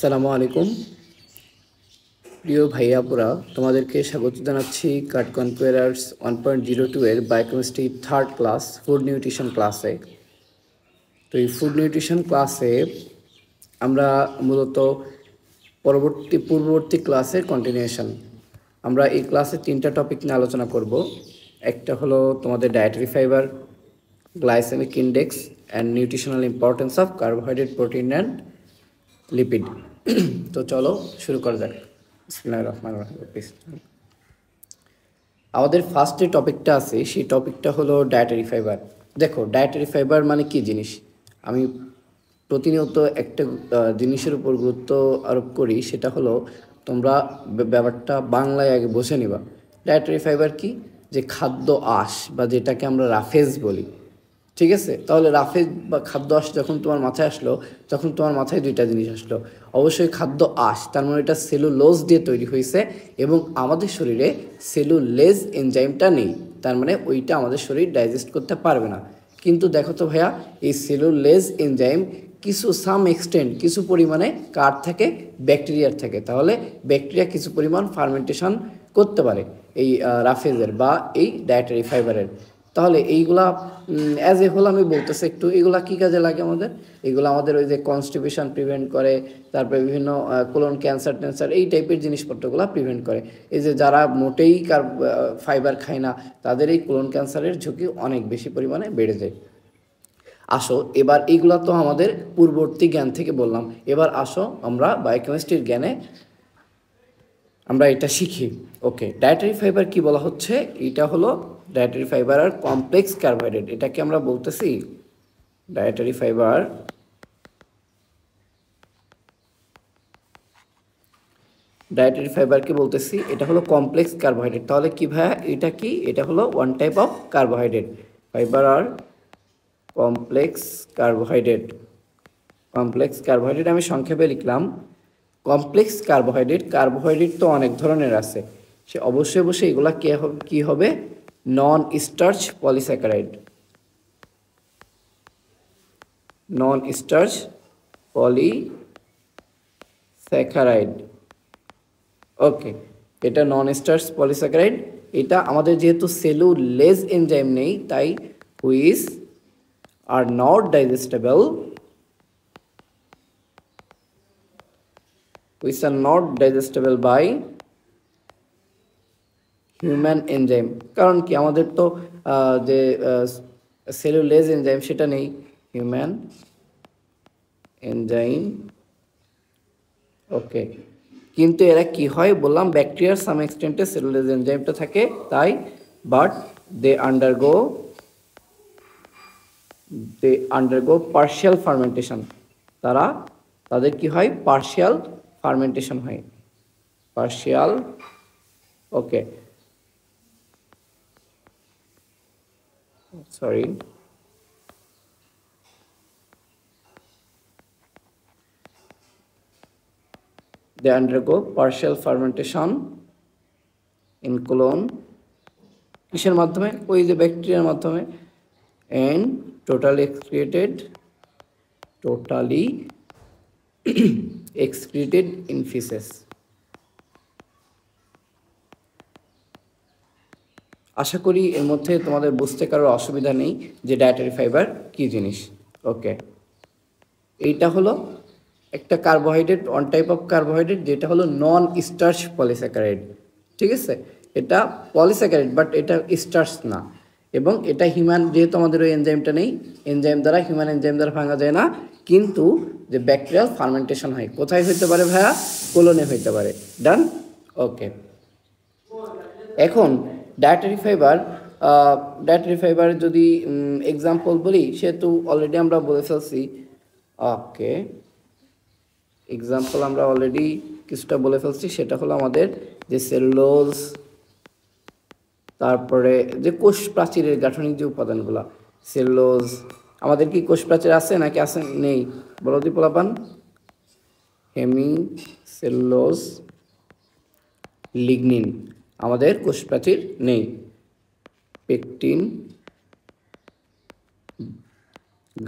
আসসালামু আলাইকুম প্রিয় ভাইয়াপুরা, তোমাদেরকে স্বাগত জানাচ্ছি কাট কনকুয়ারার্স 1.02 এর biochemistry third class food nutrition ক্লাসে। তো এই ফুড নিউট্রিশন ক্লাসে আমরা মূলত পূর্ববর্তী ক্লাসের কন্টিনিউশন। আমরা এই ক্লাসে 3টা টপিক নিয়ে আলোচনা করব। একটা হলো তোমাদের dietary fibre, glycemic index and nutritional importance of carbohydrate, protein and lipid. তো চলো শুরু করা যাক। বিসমিল্লাহির রহমানির রহিম। আমাদের ফার্স্ট যে টপিকটা আছে সেই টপিকটা হলো ডায়েটারি ফাইবার। দেখো, ডায়েটারি ফাইবার মানে কি জিনিস, আমি প্রতিনিয়ত একটা জিনিসের উপর গুরুত্ব আরোপ করি, সেটা হলো তোমরা ব্যাপারটা বাংলায় আগে বসে নিবা। ডায়েটারি ফাইবার কি, যে খাদ্য আঁশ বা যেটাকে আমরা রাফেজ বলি, ঠিক আছে? তাহলে রাফেজ বা খাদ্য আঁশ যখন তোমার মাথায় আসলো, তখন তোমার মাথায় দুইটা জিনিস আসলো। অবশ্যই খাদ্য আঁশ, তার মানে এটা সেলুলোজ দিয়ে তৈরি হয়েছে এবং আমাদের শরীরে সেলুলেজ এনজাইমটা নেই, তার মানে ওইটা আমাদের শরীর ডাইজেস্ট করতে পারবে না। কিন্তু দেখো তো ভাইয়া, এই সেলুলেজ এনজাইম সাম এক্সটেন্ট কিছু পরিমাণে কার থাকে, ব্যাকটেরিয়ার থাকে। তাহলে ব্যাকটেরিয়া কিছু পরিমাণ ফার্মেন্টেশন করতে পারে এই রাফেজের বা এই ডায়েটারি ফাইবারের। তাহলে এইগুলা অ্যাজ এ হোল আমি বলতেছি একটু, এগুলা কী কাজে লাগে আমাদের? এগুলো আমাদের ওই যে কনস্টিপেশন প্রিভেন্ট করে, তারপরে বিভিন্ন কোলন ক্যান্সার ট্যান্সার এই টাইপের জিনিসপত্রগুলো প্রিভেন্ট করে। এই যে যারা মোটেই ফাইবার খায় না, তাদের এই কোলন ক্যান্সারের ঝুঁকি অনেক বেশি পরিমাণে বেড়ে যায়। আসো এবার এইগুলা তো আমাদের পূর্ববর্তী জ্ঞান থেকে বললাম, এবার আসো আমরা বায়োকেমিস্ট্রির জ্ঞানে আমরা এটা শিখি। ওকে, ডায়েটারি ফাইবার কি বলা হচ্ছে? এটা হলো ডায়েটারি ফাইবার আর কমপ্লেক্স কার্বোহাইড্রেট। এটাকে আমরা বলতেছি ডায়েটারি ফাইবার ফাইবারকে বলতেছি এটা হলো কমপ্লেক্স কার্বোহাইড্রেট। তাহলে কি ভাইয়া, এটা কি? এটা হলো one type of carbohydrate. Fibre আর কমপ্লেক্স কার্বোহাইড্রেট। কমপ্লেক্স কার্বোহাইড্রেট আমি সংক্ষেপে লিখলাম কমপ্লেক্স কার্বোহাইড্রেট। কার্বোহাইড্রেট তো অনেক ধরনের আছে, সে অবশ্যই এগুলা কি হবে? নন স্টার্চ পলিস্যাকারাইড। নন স্টার্চ পলিস্যাকারাইড। ওকে, এটা নন স্টার্চ পলিস্যাকারাইড। এটা আমাদের যেহেতু সেলুলেজ এনজাইম নেই, তাই which are not digestible, which are not digestible by human enzyme। কারণ কি, আমাদের তো যে সেলুলেজ এনজাইম সেটা নেই, হিউম্যান এনজাইম। ওকে, কিন্তু এরা কি হয় বললাম, ব্যাকটেরিয়ার সাম এক্সটেন্টে সেলুলেজ এনজাইমটা থাকে, তাই but they undergo partial fermentation. তাদের কি হয়? পার্শিয়াল ফার্মেন্টেশন হয়, partial. Okay, sorry, they undergo partial fermentation in colon, কিসের মাধ্যমে? ওই যে ব্যাকটেরিয়ার মাধ্যমে। and totally excreted in feces। আশা করি এর মধ্যে তোমাদের বুঝতে কারো অসুবিধা নেই যে ডায়েটারি ফাইবার কি জিনিস। ওকে, এইটা হলো একটা carbohydrate, one type of carbohydrate, যেটা হলো নন স্টার্চ পলিস্যাকারাইড। ঠিক আছে, এটা পলিস্যাকারাইড বাট এটা স্টার্চ না, এবং এটা হিউম্যান, যেহেতু আমাদের ওই এনজাইমটা নেই, হিউম্যান এনজাইম দ্বারা ভাঙা যায় না, কিন্তু যে ব্যাকটেরিয়াল ফার্মেন্টেশন হয় কোথায় হইতে পারে ভাইয়া? কোলনে হইতে পারে। ডান। ওকে, এখন ডায়েটারি ফাইবার যদি এক্সাম্পল বলি, সেহেতু অলরেডি আমরা বলে ফেলছি। ওকে, এক্সাম্পল আমরা অলরেডি কিছুটা বলে ফেলছি, সেটা হলো আমাদের যে সেলুলোজ, তারপরে যে কোষ প্রাচীরের গাঠনিক যে উপাদানগুলো, সেলুলোজ। আমাদের কি কোষ প্রাচীর আছে নাকি আছে নেই? বলো দি পোলাপান। হেমি সেলুলোজ, লিগনিন, আমাদের কোষ প্রাচীর নেই। পেকটিন,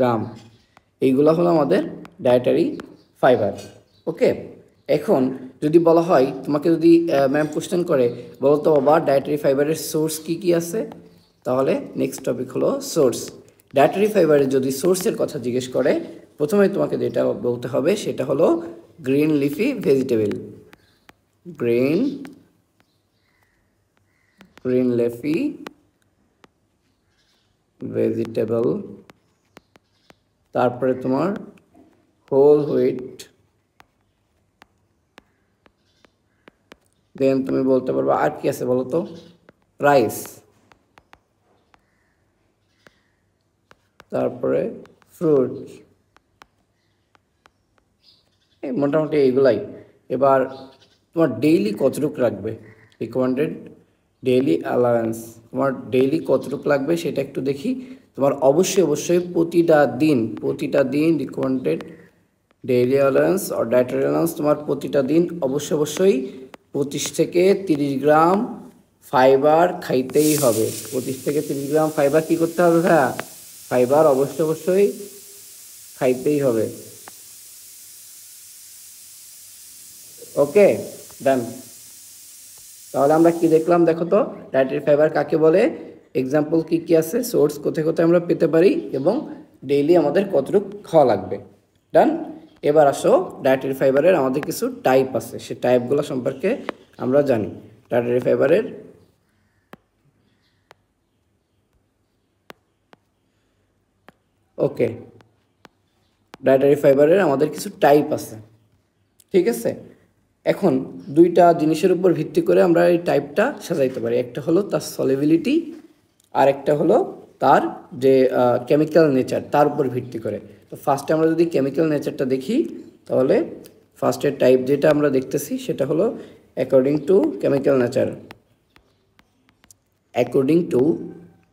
গাম, এইগুলো হলো আমাদের ডায়েটারি ফাইবার। ওকে, এখন যদি বলা হয় তোমাকে যদি ম্যাম কোশ্চেন করে বলো তো বাবা ডায়েটারি ফাইবারের সোর্স কী কী আছে, তাহলে নেক্সট টপিক হলো সোর্স। ডায়েটারি ফাইবারের যদি সোর্সের কথা জিজ্ঞেস করে প্রথমে তোমাকে যেটা বলতে হবে সেটা হলো green leafy vegetable, green leafy vegetable, তারপরে তোমার হোল হুইট, দেন তুমি বলতে পারবে আর কি আছে বলো তো, রাইস, তারপরে ফ্রুট, মোটামুটি এইগুলাই। এবার তোমার ডেইলি কতটুকু রাখবে, রিকমেন্ডেড ডেইলি অ্যালাওয়েন্স, তোমার ডেইলি কতটুকু লাগবে সেটা একটু দেখি। তোমার অবশ্যই প্রতিটা দিন রিকমেন্ডেড ডেইলি অ্যালাওয়েন্স আর ডায়েটারি অ্যালাওয়েন্স তোমার প্রতিটা দিন অবশ্যই 25 থেকে 30 গ্রাম ফাইবার খাইতেই হবে। 25 থেকে 30 গ্রাম ফাইবার কী করতে হবে ভাইয়া, ফাইবার অবশ্যই খাইতেই হবে। ওকে ডান। তাহলে আমরা কি দেখলাম দেখো তো, ডায়েটারি ফাইবার কাকে বলে, এক্সাম্পল কি কি আছে, সোর্স কোথায় কোথায় আমরা পেতে পারি এবং ডেইলি আমাদের কতটুকু খাওয়া লাগবে। ডান। এবার আসো ডায়েটারি ফাইবারের আমাদের কিছু টাইপ আছে, সে টাইপগুলো সম্পর্কে আমরা জানি। ডায়েটারি ফাইবারের ওকে, ডায়েটারি ফাইবারের আমাদের কিছু টাইপ আছে, ঠিক আছে। এখন দুইটা জিনিসের উপর ভিত্তি করে আমরা এই টাইপটা সাজাইতে পারি, একটা হলো তার সলিবিলিটি আর একটা হলো তার যে কেমিক্যাল নেচার, তার উপর ভিত্তি করে। তো ফার্স্টে আমরা যদি কেমিক্যাল নেচারটা দেখি তাহলে ফার্স্টের টাইপ যেটা আমরা দেখতেছি সেটা হলো according to chemical nature, according to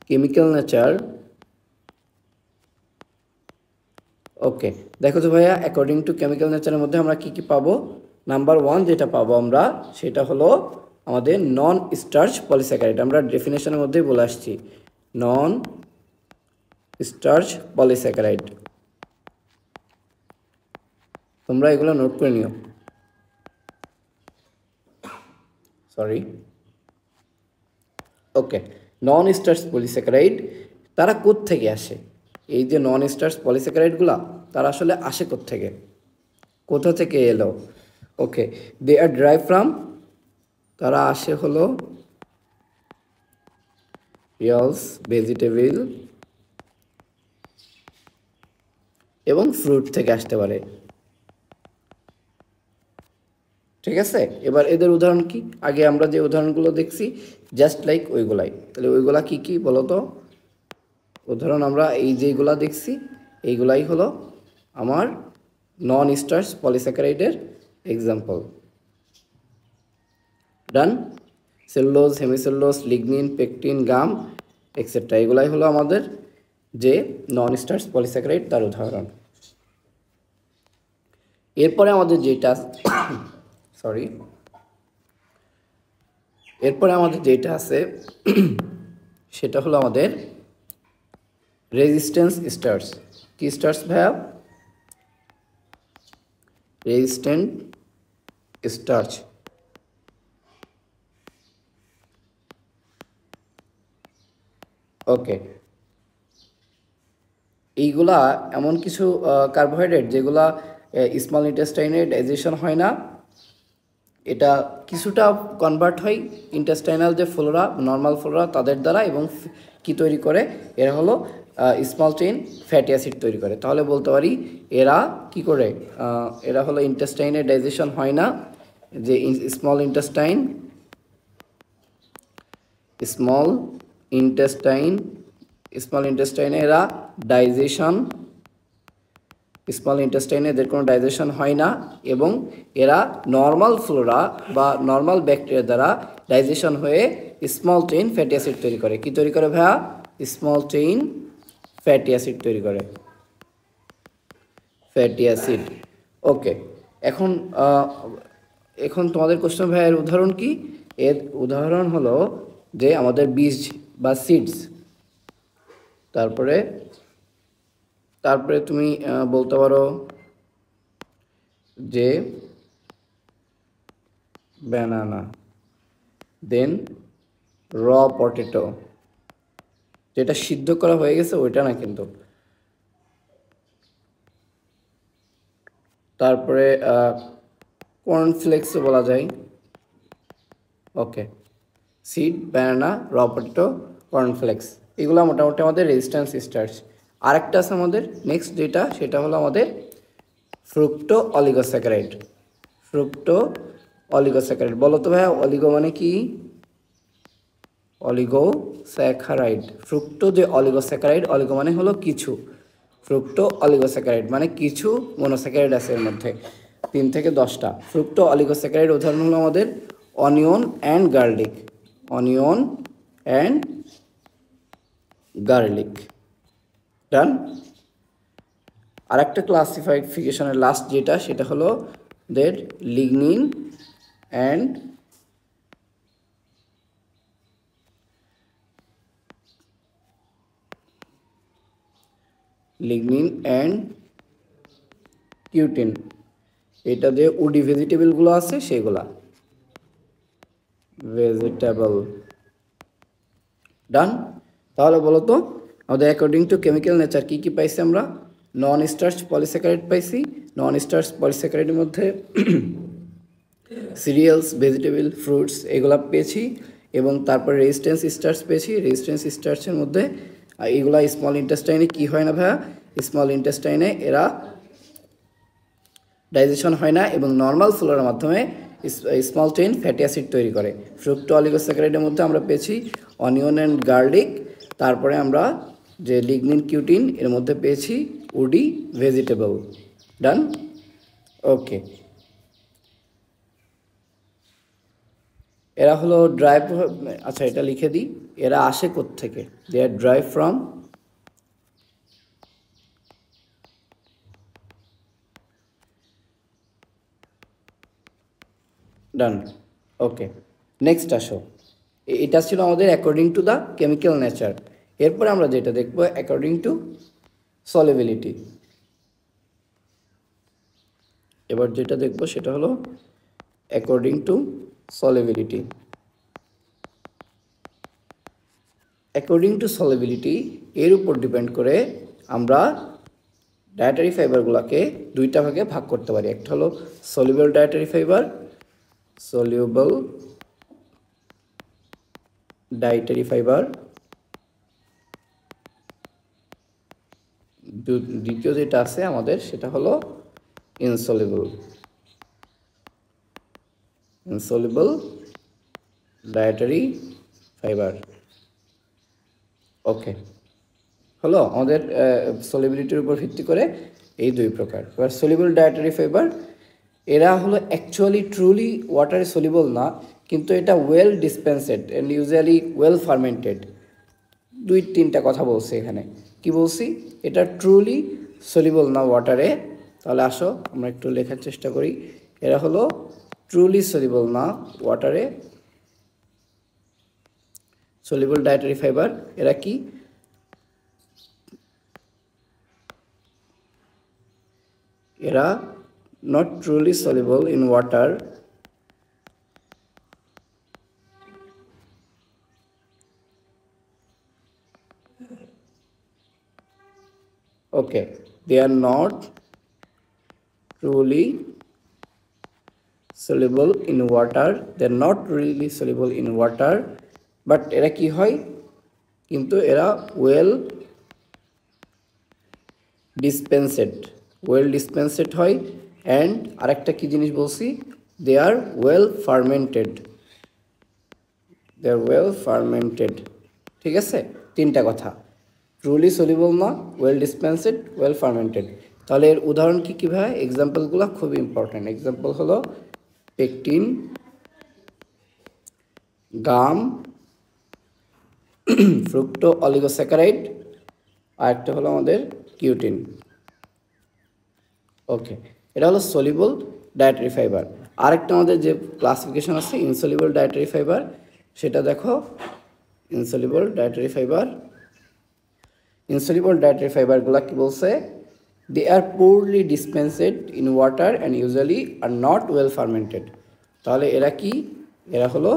chemical nature. Okay, দেখো তো ভাইয়া অ্যাকর্ডিং টু কেমিক্যাল নেচারের মধ্যে আমরা কি কি পাবো। নাম্বার 1 যেটা পাবো আমরা সেটা হলো আমাদের নন স্টার্চ পলিস্যাকারাইড, আমরা ডেফিনেশনের মধ্যেই বলে আসছি নন স্টার্চ পলিস্যাকারাইড, তোমরা এগুলো নোট করে নিও, সরি। ওকে, নন স্টার্চ পলিস্যাকারাইড তারা কোত্থেকে আসে, এই যে নন স্টার্চ পলিস্যাকারাইডগুলো তারা আসলে আসে কোত্থেকে, কোথা থেকে এলো। ওকে, দে আর ড্রাইভ ফ্রম, তারা আসে হলো রিয়ালস ভেজিটেবল এবং ফ্রুট থেকে আসতে পারে, ঠিক আছে। এবার এদের উদাহরণ কি, আগে আমরা যে উদাহরণগুলো দেখছি জাস্ট লাইক ওইগুলাই, তাহলে ওইগুলা কি কি বলো তো, উদাহরণ আমরা এই যেগুলা দেখছি এইগুলাই হলো আমার নন স্টার্চ পলিস্যাকারাইডের এক্সাম্পল। ডান। Cellulose, hemicellulose, lignin, pectin, gum etcetera, এগুলাই হলো আমাদের যে নন স্টার্চ পলিস্যাকারাইড তার উদাহরণ। এরপরে আমাদের যেটা সরি, এরপরে আমাদের যেটা আছে সেটা হলো আমাদের রেজিস্ট্যান্স স্টার্চ। কি স্টার্চ ভাইয়া, রেজিস্ট্যান্ট স্টার্চ। ওকে, এইগুলা এমন কিছু কার্বোহাইড্রেট যেগুলা স্মল ইন্টেস্টাইনে ডাইজেশন হয় না, এটা কিছুটা কনভার্ট হয় ইন্টেস্টাইনাল যে ফ্লোরা, নর্মাল ফ্লোরা তাদের দ্বারা, এবং কি তৈরি করে, এরা হলো স্মল চেইন ফ্যাটি অ্যাসিড তৈরি করে। তাহলে বলতে পারি এরা কি করে, এরা হলো ইন্টেস্টাইনে ডাইজেশন হয় না, যে small intestine, small intestine, small ইন্টেস্টাইনে এরা ডাইজেশন, স্মল ইন্টেস্টাইনে এদের কোনো ডাইজেশন হয় না, এবং এরা নর্মাল ফ্লোরা বা নর্মাল ব্যাকটেরিয়া দ্বারা ডাইজেশন হয়ে স্মল চেইন ফ্যাটি অ্যাসিড তৈরি করে। কি তৈরি করে ভাইয়া, স্মল চেইন ফ্যাটি অ্যাসিড তৈরি করে, ফ্যাটি অ্যাসিড। ওকে, এখন এখন তোমাদের কোশ্চেন ভাইয়ের উদাহরণ কি, এর উদাহরণ হলো যে আমাদের বীজ বা সিডস, তারপরে তারপরে তুমি বলতে পারো যে banana, then র পটেটো, যেটা সিদ্ধ করা হয়ে গেছে ওইটা না কিন্তু। তারপরে কর্নফ্লেক্সও বলা যায়। ওকে, seed, banana, raw potato, cornflakes, এগুলো মোটামুটি আমাদের রেজিস্ট্যান্স স্টার্চ। আরেকটা আছে আমাদের নেক্সট যেটা, সেটা হলো আমাদের ফ্রুক্টো অলিগোস্যাকারাইড। ফ্রুক্টো অলিগোস্যাকারাইড, বলো তো ভাইয়া অলিগো মানে কি? অলিগোস্যাকারাইড, ফ্রুক্টো যে অলিগোস্যাকারাইড, অলিগো মানে হলো কিছু, ফ্রুক্টো অলিগোস্যাকারাইড মানে কিছু মনোস্যাকারাইড আছে এর মধ্যে 3 থেকে 10টা। ফ্রুক্টো অলিগোস্যাকারাইড উদাহরণ হলো আমাদের onion and garlic, onion and garlic. Done. আর একটা ক্লাসিফিকেশনের লাস্ট যেটা, সেটা হলো দের লিগনিন অ্যান্ড কিউটিন, এটা যে উডি ভেজিটেবলগুলো আছে সেগুলা, ভেজিটেবল। ডান। তাহলে বলো তো আমাদের অ্যাকর্ডিং টু কেমিক্যাল নেচার কী কী পাইছি আমরা? নন স্টার্চ পলিস্যাকারাইড পাইছি। নন স্টার্চ পলিস্যাকারাইডের মধ্যে সিরিয়ালস, ভেজিটেবল, ফ্রুটস এগুলা পেয়েছি, এবং তারপরে রেজিস্ট্যান্স স্টার্চ পেয়েছি। রেজিস্ট্যান্স স্টার্চের মধ্যে এগুলা স্মল ইন্টেস্টাইনে কি হয় না ভাইয়া? স্মল ইন্টেস্টাইনে এরা ডাইজেশন হয় না এবং নর্মাল ফ্লোর মাধ্যমে স্মল চেইন ফ্যাটি অ্যাসিড তৈরি করে। ফ্রুক্টো অলিগোস্যাকারাইডের মধ্যে আমরা পেয়েছি অনিয়ন অ্যান্ড গার্লিক, তারপরে আমরা যে লিগনিন কিউটিন এর মধ্যে পেয়েছি উডি ভেজিটেবল। ডান। ওকে, এরা হলো ড্রাইভ, আচ্ছা এটা লিখে দিই, এরা আসে কোত্থেকে? They are derived from done. Okay, next আসো, এটা ছিল আমাদের according to the chemical nature. এরপরে আমরা যেটা দেখবো অ্যাকর্ডিং টু সলিবিলিটি। এবার যেটা দেখবো সেটা হলো according two solubility. According to solubility এর উপর ডিপেন্ড করে আমরা ডায়েটারি ফাইবারগুলোকে দুইটা ভাগে ভাগ করতে পারি। একটা হলো soluble dietary fibre, soluble dietary fibre, দ্বিতীয় যেটা আছে আমাদের সেটা হলো ইনসলিউবল ডায়েটারি ফাইবার। ওকে, হলো আমাদের সলিবিলিটির উপর ভিত্তি করে এই দুই প্রকার। এবার সলিউবল ডায়েটারি ফাইবার, এরা হলো অ্যাকচুয়ালি ট্রুলি ওয়াটারে সলিউবল না, কিন্তু এটা well dispensed and usually well fermented. 2-3টা কথা বলছি এখানে। কি বলছি? এটা ট্রুলি সলিউবল না ওয়াটারে। তাহলে আসো আমরা একটু লেখার চেষ্টা করি। এরা হলো ট্রুলি সলিউবল না ওয়াটারে, সলিউবল ডায়েটারি ফাইবার। এরা কি? এরা not truly soluble in water, okay, they are not truly soluble in water, they are not really soluble in water, but এরা কি হয়? কিন্তু এরা well dispensed হয়, and আরেকটা কি জিনিস বলছি? they are well fermented, ঠিক আছে? 3টা কথা, ট্রুলি সলিউবল না, ওয়েল ডিসপেন্সেড, ওয়েল ফার্মেন্টেড। তাহলে এর উদাহরণ কি কী ভাই? এক্সাম্পলগুলো খুবই ইম্পর্ট্যান্ট। এক্সাম্পল হলো পেকটিন, গাম, ফ্রুক্টো অলিগোস্যাকারাইড, আর একটা হলো আমাদের কিউটিন। ওকে, এটা হলো সলিউবল ডায়েটারি ফাইবার। আরেকটা আমাদের যে ক্লাসিফিকেশন আছে ইনসলিউবল ডায়েটারি ফাইবার, সেটা দেখো। ইনসলিউবল ডায়েটারি ফাইবারগুলো কি বলছে? They are poorly dispensed in water and usually are not well fermented. তাহলে এরা কি, এরা হলো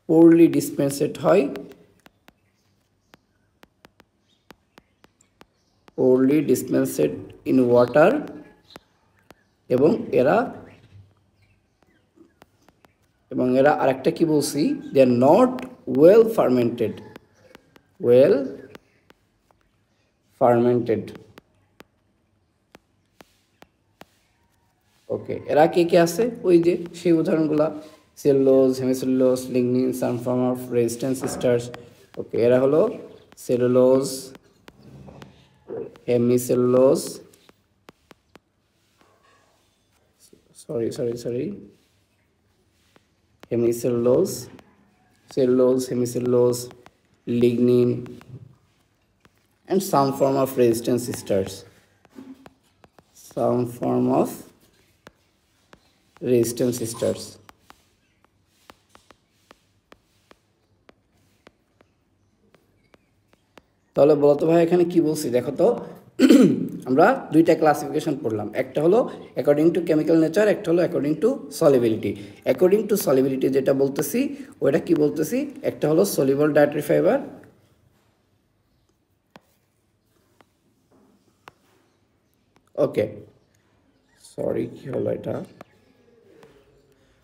পোরলি ডিসপেন্সেড হয়, পোরলি ডিসপেন্সেড ইন ওয়াটার, এবং এরা আরেকটা কি বলছি, they are not well fermented, well fermented. Okay, এরা কে কে আছে, ওই যে সেই উদাহরণগুলা, cellulose, hemicellulose, lignin, some form of resistance starch. Okay, এরা হলো cellulose, hemicellulose, sorry hemicellulose, cellulose, hemicellulose, lignin, and some form of resistance starts, some form of resistance starts। তাহলে বলো তো ভাই এখানে কি বলছি দেখো তো। আমরা দুইটা ক্লাসিফিকেশন পড়লাম, একটা হলো অ্যাকর্ডিং টু কেমিক্যাল নেচার, একটা হলো according two solubility. According to solubility যেটা বলতেছি ওইটা কি বলতেছি, একটা হলো সলিবল ডায়েটরি ফাইবার, ওকে সরি কি হলো এটা,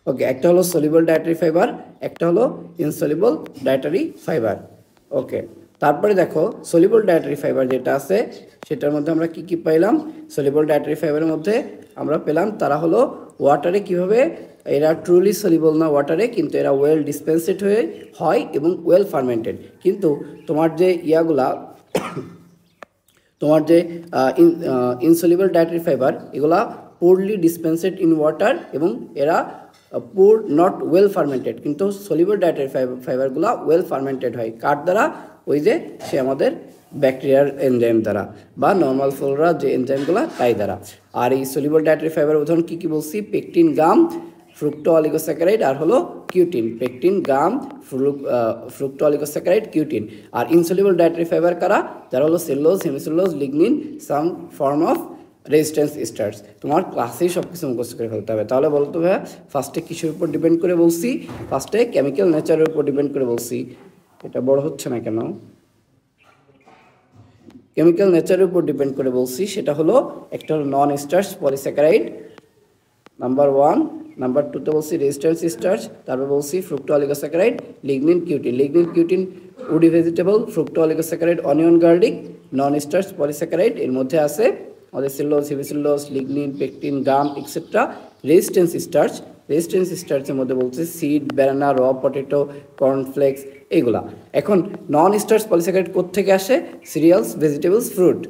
ওকে একটা হলো সলিবল ডায়েটরি ফাইবার, একটা হলো ইনসলিবল ডায়েটরি ফাইবার। ওকে, তারপরে দেখো সলিবল ডায়েটরি ফাইবার যেটা আছে সেটার মধ্যে আমরা কি কি পাইলাম, সলিবল ডায়েটরি ফাইবারের মধ্যে আমরা পেলাম তারা হলো ওয়াটারে কিভাবে, এরা ট্রুলি সলিবল না ওয়াটারে, কিন্তু এরা ওয়েল ডিসপেন্সেড হয় এবং ওয়েল ফার্মেন্টেড। কিন্তু তোমার যে ইয়াগুলা, তোমার যে ইনসলিবল ডায়েটরি ফাইবার এগুলা পোরলি ডিসপেন্সেড ইন ওয়াটার এবং এরা পোর নট ওয়েল ফার্মেন্টেড, কিন্তু সলিবল ডায়েটরি ফাইবারগুলো ওয়েল ফার্মেন্টেড হয় কার দ্বারা, ওই যে সে আমাদের ব্যাকটেরিয়ার এনজাইম দ্বারা বা নর্মাল ফ্লোরা যে এনজাইমগুলো তাই দ্বারা। আর এই সলিবল ডায়েটরি ফাইবার উদাহরণ কী কী বলছি, পেকটিন, গাম, ফ্রুক্টো অলিগোস্যাকারাইড আর হলো cutin, pectin, gum, ফ্রুক্টো oligosaccharide, cutin. আর ইনসলিবল ডায়েটরি ফাইবার কারা, যারা হলো cellulose, hemicellulose, lignin, some form of resistance starch. তোমার ক্লাসেই সব কিছু মুখস্থ করে ফেলতে হবে। তাহলে বলতো ভাইয়া ফার্স্টে কিসের উপর ডিপেন্ড করে বলছি, ফার্স্টে কেমিক্যাল নেচারের উপর ডিপেন্ড করে বলছি, এটা বড় হচ্ছে না কেন, কেমিক্যাল নেচারের উপর ডিপেন্ড করে বলছি, সেটা হলো একটা হলো non starch polysaccharide number 1, number 2তে বলছি রেজিস্ট্যান্স স্টার্চ, তারপর বলছি fructo oligosaccharide, lignin, cutin. Lignin, cutin woody vegetable, fructo oligosaccharide onion garlic, non starch polysaccharide এর মধ্যে আছে আমাদের cellulose, hemicellulose, lignin, pectin, gum etcetera. Resistance starch, resistance স্টার্চের মধ্যে বলছে seed, banana, raw potato, cornflakes এইগুলা। এখন নন স্টার্চ পলিস্যাকারাইড কোত্থেকে আসে, সিরিয়ালস, ভেজিটেবলস, ফ্রুট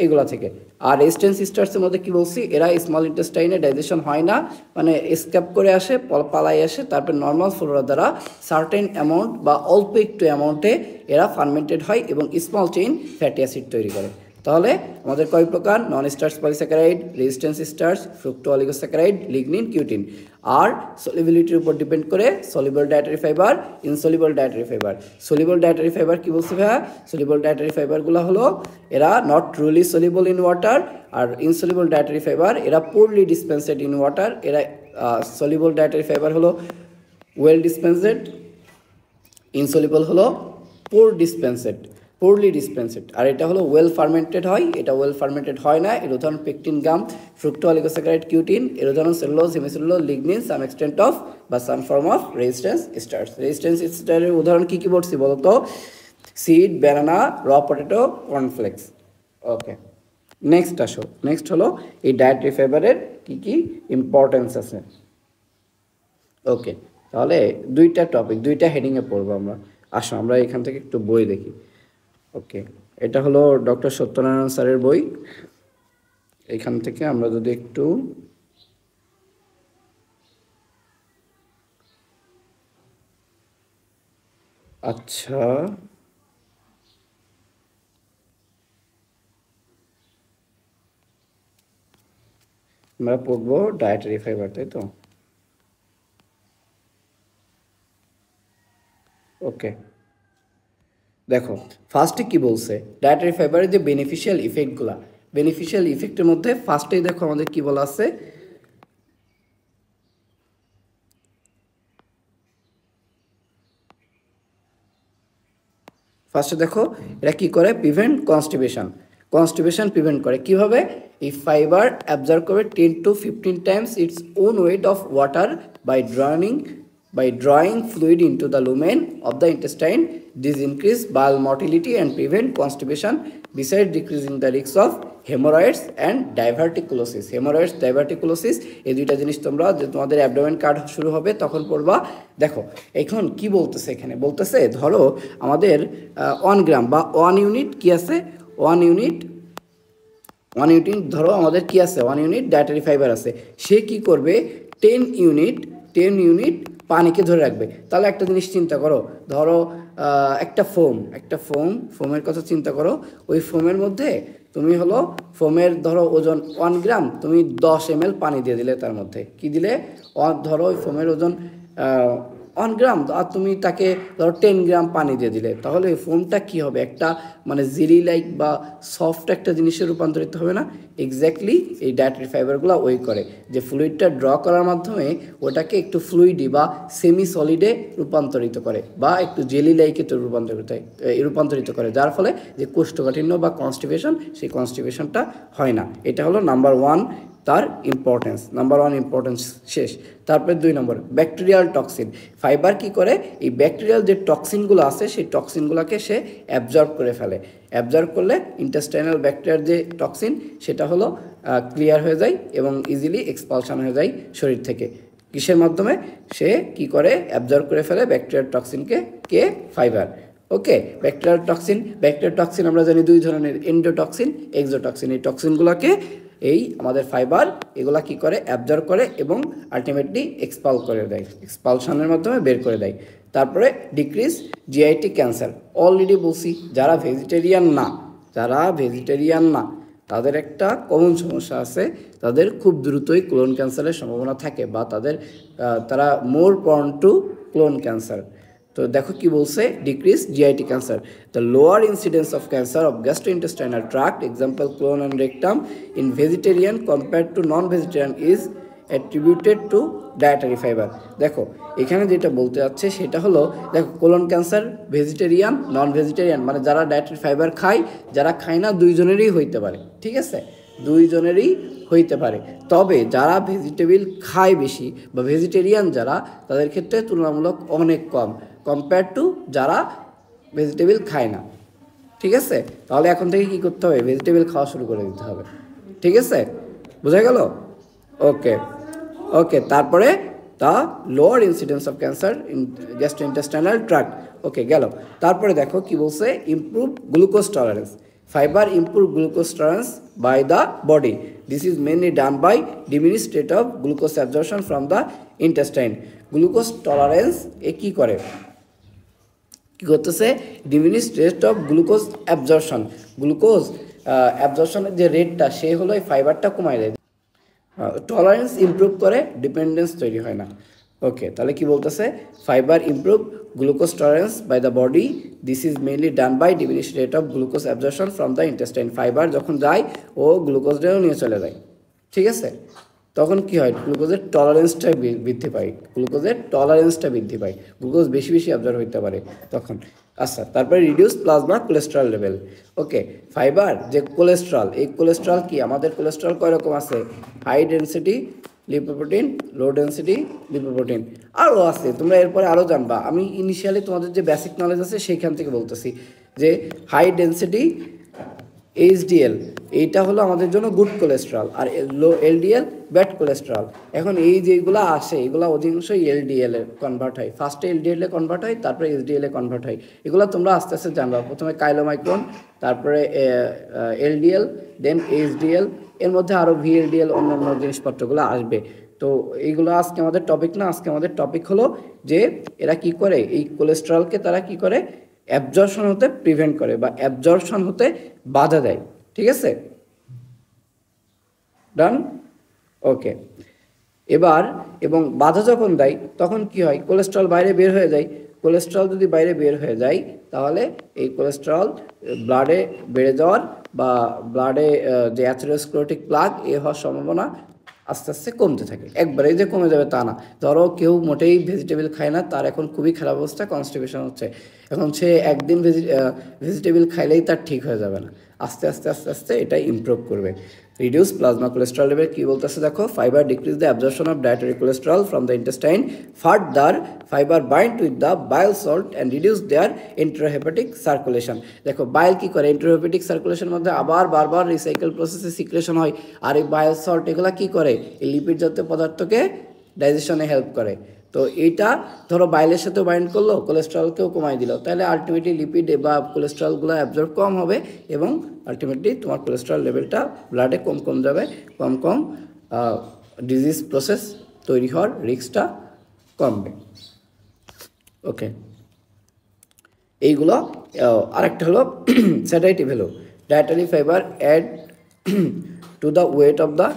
এইগুলা থেকে। আর রেজিস্ট্যান্স স্টার্চের মধ্যে কি বলছি, এরা স্মল ইন্টেস্টাইনে ডাইজেশন হয় না, মানে এসকেপ করে আসে, পালাই আসে, তারপর নর্মাল ফ্লোরা দ্বারা সার্টেন অ্যামাউন্ট বা অল্প একটু অ্যামাউন্টে এরা ফার্মেন্টেড হয় এবং স্মল চেইন ফ্যাটি অ্যাসিড তৈরি করে। তাহলে আমাদের কয় প্রকার, non starch polysaccharide, resistance starch, fructo oligosaccharide, lignin, cutin. আর সলিবিলিটির উপর ডিপেন্ড করে soluble dietary fibre, insoluble dietary fibre. Soluble dietary fibre কি বলছে ভাইয়া, সলিবল ডায়েটরি ফাইবারগুলো হলো এরা not truly soluble in water, আর ইনসলিবল ডায়েটরি ফাইবার এরা পোরলি ডিসপেন্সেড ইন ওয়াটার। এরা সলিবল ডায়েটরি ফাইবার হলো ওয়েল ডিসপেন্সেড, ইনসলিবল হলো পোরলি ডিসপেন্সেড। আর এটা হলো ওয়েল ফার্মেন্টেড হয়, এটা ওয়েল ফার্মেন্টেড হয় না। এর উদাহরণ পেকটিন, গাম, ফ্রুক্টো অলিগোস্যাকারাইড, কিউটিন। এর উদাহরণ cellulose, hemicellulose, lignin, some extent of বা some form of resistance starch. Resistance স্টার্চের উদাহরণ কী কী বলছি বলো তো, seed, banana, raw potato, cornflakes. Okay, next আসো, নেক্সট হলো এই ডায়েটরি ফাইবারের কী কী ইম্পর্টেন্স আছে। ওকে, তাহলে দুইটা টপিক, দুইটা হেডিংয়ে পড়বো আমরা। আসো আমরা এখান থেকে একটু বই দেখি। ওকে, এটা হলো ডক্টর সত্যনারায়ণ স্যারের বই। এখান থেকে আমরা যদি একটু আচ্ছা আমরা পড়বো ডায়েটারি ফাইবার, তাই তো? ওকে, দেখো ফার্স্টে কি বলছে, ডায়েটারি ফাইবারের যে বেনিফিশিয়াল ইফেক্টগুলা, বেনিফিশিয়াল ইফেক্টের মধ্যে ফার্স্টেই দেখো আমাদের কি বলা আছে, ফার্স্টে দেখো এটা কি করে, প্রিভেন্ট কনস্টিপেশন প্রিভেন্ট করে কিভাবে, এই ফাইবার অ্যাবজর্ব করবে 10 to 15 Times its own weight of water by drawing fluid into the lumen of the intestine. This increase bowel motility and prevent constipation besides decreasing the risk of hemorrhoids and diverticulosis. এই দুইটা জিনিস তোমরা যে তোমাদের abdomen card শুরু হবে তখন পড়বা। দেখো এখন কি বলতেছে, এখানে বলতেছে ধরো আমাদের 1 গ্রাম বা 1 ইউনিট কি আছে, 1 ইউনিট ধরো আমাদের কি আছে, 1 ইউনিট ডায়েটারি ফাইবার আছে। সে কি করবে 10 ইউনিট পানিকে ধরে রাখবে। তাহলে একটা জিনিস চিন্তা করো, ধরো একটা ফোমের কথা চিন্তা করো। ওই ফোমের মধ্যে তুমি হলো ফোমের ধরো ওজন 1 গ্রাম, তুমি 10 ml পানি দিয়ে দিলে, তার মধ্যে কি দিলে, ধরো ওই ফোমের ওজন 1 গ্রাম আর তুমি তাকে ধরো 10 গ্রাম পানি দিয়ে দিলে, তাহলে ওই ফোমটা কী হবে, একটা মানে জেলি লাইক বা সফট একটা জিনিসে রূপান্তরিত হবে না। এক্স্যাক্টলি এই ডায়েটারি ফাইবারগুলো ওই করে যে ফ্লুইডটা ড্র করার মাধ্যমে ওটাকে একটু ফ্লুইডি বা সেমি সলিডে রূপান্তরিত করে বা একটু জেলি লাইকে তো রূপান্তরিত করে, যার ফলে যে কোষ্ঠকাঠিন্য বা কনস্টিপেশন, সেই কনস্টিপেশনটা হয় না। এটা হলো নাম্বার 1 তার ইম্পর্টেন্স, নাম্বার 1 ইম্পর্টেন্স শেষ। তারপরে 2 নম্বর ব্যাকটেরিয়াল টক্সিন। ফাইবার কি করে, এই ব্যাকটেরিয়াল যে টক্সিনগুলো আছে সেই টক্সিনগুলোকে সে অ্যাবজর্ব করে ফেলে। অ্যাবজর্ব করলে ইন্টেস্টাইনাল ব্যাকটেরিয়ার যে টক্সিন সেটা হলো ক্লিয়ার হয়ে যায় এবং ইজিলি এক্সপালশন হয়ে যায় শরীর থেকে। কিসের মাধ্যমে, সে কি করে অ্যাবজর্ব করে ফেলে ব্যাকটেরিয়াল টক্সিনকে, ফাইবার। ওকে, ব্যাকটেরিয়াল টক্সিন আমরা জানি 2 ধরনের, এন্ডোটক্সিন, এক্সোটক্সিন। এই টক্সিনগুলোকে এই আমাদের ফাইবার এগুলা কি করে অ্যাবজর্ব করে এবং আলটিমেটলি এক্সপাল করে দেয়, এক্সপালশনের মাধ্যমে বের করে দেয়। তারপরে ডিক্রিজ জিআইটি ক্যান্সার। অলরেডি বলছি যারা ভেজিটেরিয়ান না তাদের একটা কমন সমস্যা আছে, তাদের খুব দ্রুতই কোলন ক্যান্সারের সম্ভাবনা থাকে বা তারা মোর প্রন টু কোলন ক্যান্সার। তো দেখো কি বলছে, decrease GIT cancer, the lower incidence of cancer of gastrointestinal tract, example colon and rectum, in vegetarian compared two non vegetarian is attributed two dietary fibre. দেখো এখানে যেটা বলতে যাচ্ছে সেটা হলো, দেখো কোলন ক্যান্সার ভেজিটেরিয়ান, নন ভেজিটেরিয়ান মানে যারা ডায়েটারি ফাইবার খায়, যারা খায় না, দুইজনেরই হইতে পারে, ঠিক আছে, দুইজনেরই হইতে পারে। তবে যারা ভেজিটেবল খায় বেশি বা ভেজিটেরিয়ান যারা, তাদের ক্ষেত্রে তুলনামূলক অনেক কম কম্পেয়ার টু যারা ভেজিটেবল খায় না, ঠিক আছে। তাহলে এখন থেকে কি করতে হবে, ভেজিটেবল খাওয়া শুরু করে দিতে হবে, ঠিক আছে, বোঝা গেল? ওকে তারপরে the lower incidence of cancer in gastrointestinal tract, okay গেল। তারপরে দেখো কি বলছে, improve glucose tolerance. Fiber improve glucose tolerance by the body. This is mainly done by diminished rate of glucose absorption from the intestine. Glucose tolerance কি করে, কি করতেছে, diminished rate of glucose absorption, glucose অ্যাবজর্পশনের যে রেটটা সে হলো এই ফাইবারটা কমায় দেয়। টলারেন্স ইমপ্রুভ করে, ডিপেন্ডেন্স তৈরি হয় না। ওকে, তাহলে কি বলতেছে, fibre improve glucose tolerance by the body, this is mainly done by diminished rate of glucose absorption from the intestine. Fibre যখন যায় ও গ্লুকোজটাও নিয়ে চলে যায়, ঠিক আছে, তখন কি হয়, গ্লুকোজের টলারেন্সটা বৃদ্ধি পায়, গ্লুকোজ বেশি অ্যাবজর্ব হইতে পারে তখন। আচ্ছা, তারপরে reduce plasma cholesterol level. Okay, fibre যে কোলেস্ট্রল, এই কোলেস্ট্রল কি, আমাদের কোলেস্ট্রল কয় রকম আছে, high density lipoprotein, low density lipoprotein, আরও আছে, তোমরা এরপরে আরও জানবা। আমি ইনিশিয়ালি তোমাদের যে বেসিক নলেজ আছে সেইখান থেকে বলতেছি যে হাই ডেন্সিটি এইচডিএল এইটা হলো আমাদের জন্য গুড কোলেস্ট্রল, আর লো এলডিএল ব্যাড কোলেস্ট্রল। এখন এই যেগুলো আসে এগুলো অধিকাংশই এলডিএল এ কনভার্ট হয়, ফার্স্টে এলডিএল এ কনভার্ট হয়, তারপরে এইচডিএল এ কনভার্ট হয়। এগুলো তোমরা আস্তে আস্তে জানবা, প্রথমে কাইলোমাইক্রন, তারপরে এলডিএল, দেন এইচডিএল, এর মধ্যে আরও ভিএলডিএল অন্যান্য জিনিসপত্রগুলো আসবে। তো এইগুলো আজকে আমাদের টপিক না, আজকে আমাদের টপিক হলো যে এরা কি করে, এই কোলেস্ট্রলকে তারা কি করে, অ্যাবজর্পশন হতে প্রিভেন্ট করে বা অ্যাবজর্পশন হতে বাধা দেয়, ঠিক আছে, ডান, ওকে। এবার এবং বাধা যখন দেয় তখন কি হয়, কোলেস্ট্রল বাইরে বের হয়ে যায়। কোলেস্ট্রল যদি বাইরে বের হয়ে যায় তাহলে এই কোলেস্ট্রল ব্লাডে বেড়ে যাওয়ার বা ব্লাডে যে অ্যাথেরোস্ক্লেরোটিক প্লাগ হওয়ার সম্ভাবনা আস্তে আস্তে কমতে থাকে, একবারে যে কমে যাবে তা না। ধরো কেউ মোটেই ভেজিটেবল খায় না, তার এখন খুবই খারাপ অবস্থা, কনস্টিপেশন হচ্ছে, এখন সে একদিন ভেজিটেবল খাইলেই তার ঠিক হয়ে যাবে না, আস্তে আস্তে আস্তে আস্তে এটা ইমপ্রুভ করবে। রিডিউস প্লাজমা কোলেস্ট্রল লেভেল কী বলতেছে দেখো, fibre decrease the absorption of dietary cholesterol from the intestine, further fibre bind with the bile salt and reduce their enterohepatic circulation. দেখো বাইল কী করে, ইন্টারহেপাটিক সার্কুলেশনের মধ্যে আবার বারবার রিসাইকেল প্রসেসে সিক্রেশন হয়, আর এই বাইল সল্ট এগুলো কী করে, এই লিপিড জাতীয় পদার্থকে ডাইজেশনে হেল্প করে। তো এইটা ধরো বাইলের সাথে বাইন্ড করলো, কোলেস্ট্রলকেও কমাই দিল, তাহলে আলটিমেটলি লিপিড বা কোলেস্ট্রলগুলো অ্যাবজর্ব কম হবে এবং আলটিমেটলি তোমার কোলেস্ট্রল লেভেলটা ব্লাডে কম কম যাবে, কম ডিজিজ প্রসেস তৈরি হওয়ার রিস্কটা কমবে। ওকে, এইগুলো। আরেকটা হলো satiety value, dietary fibre add to the weight of the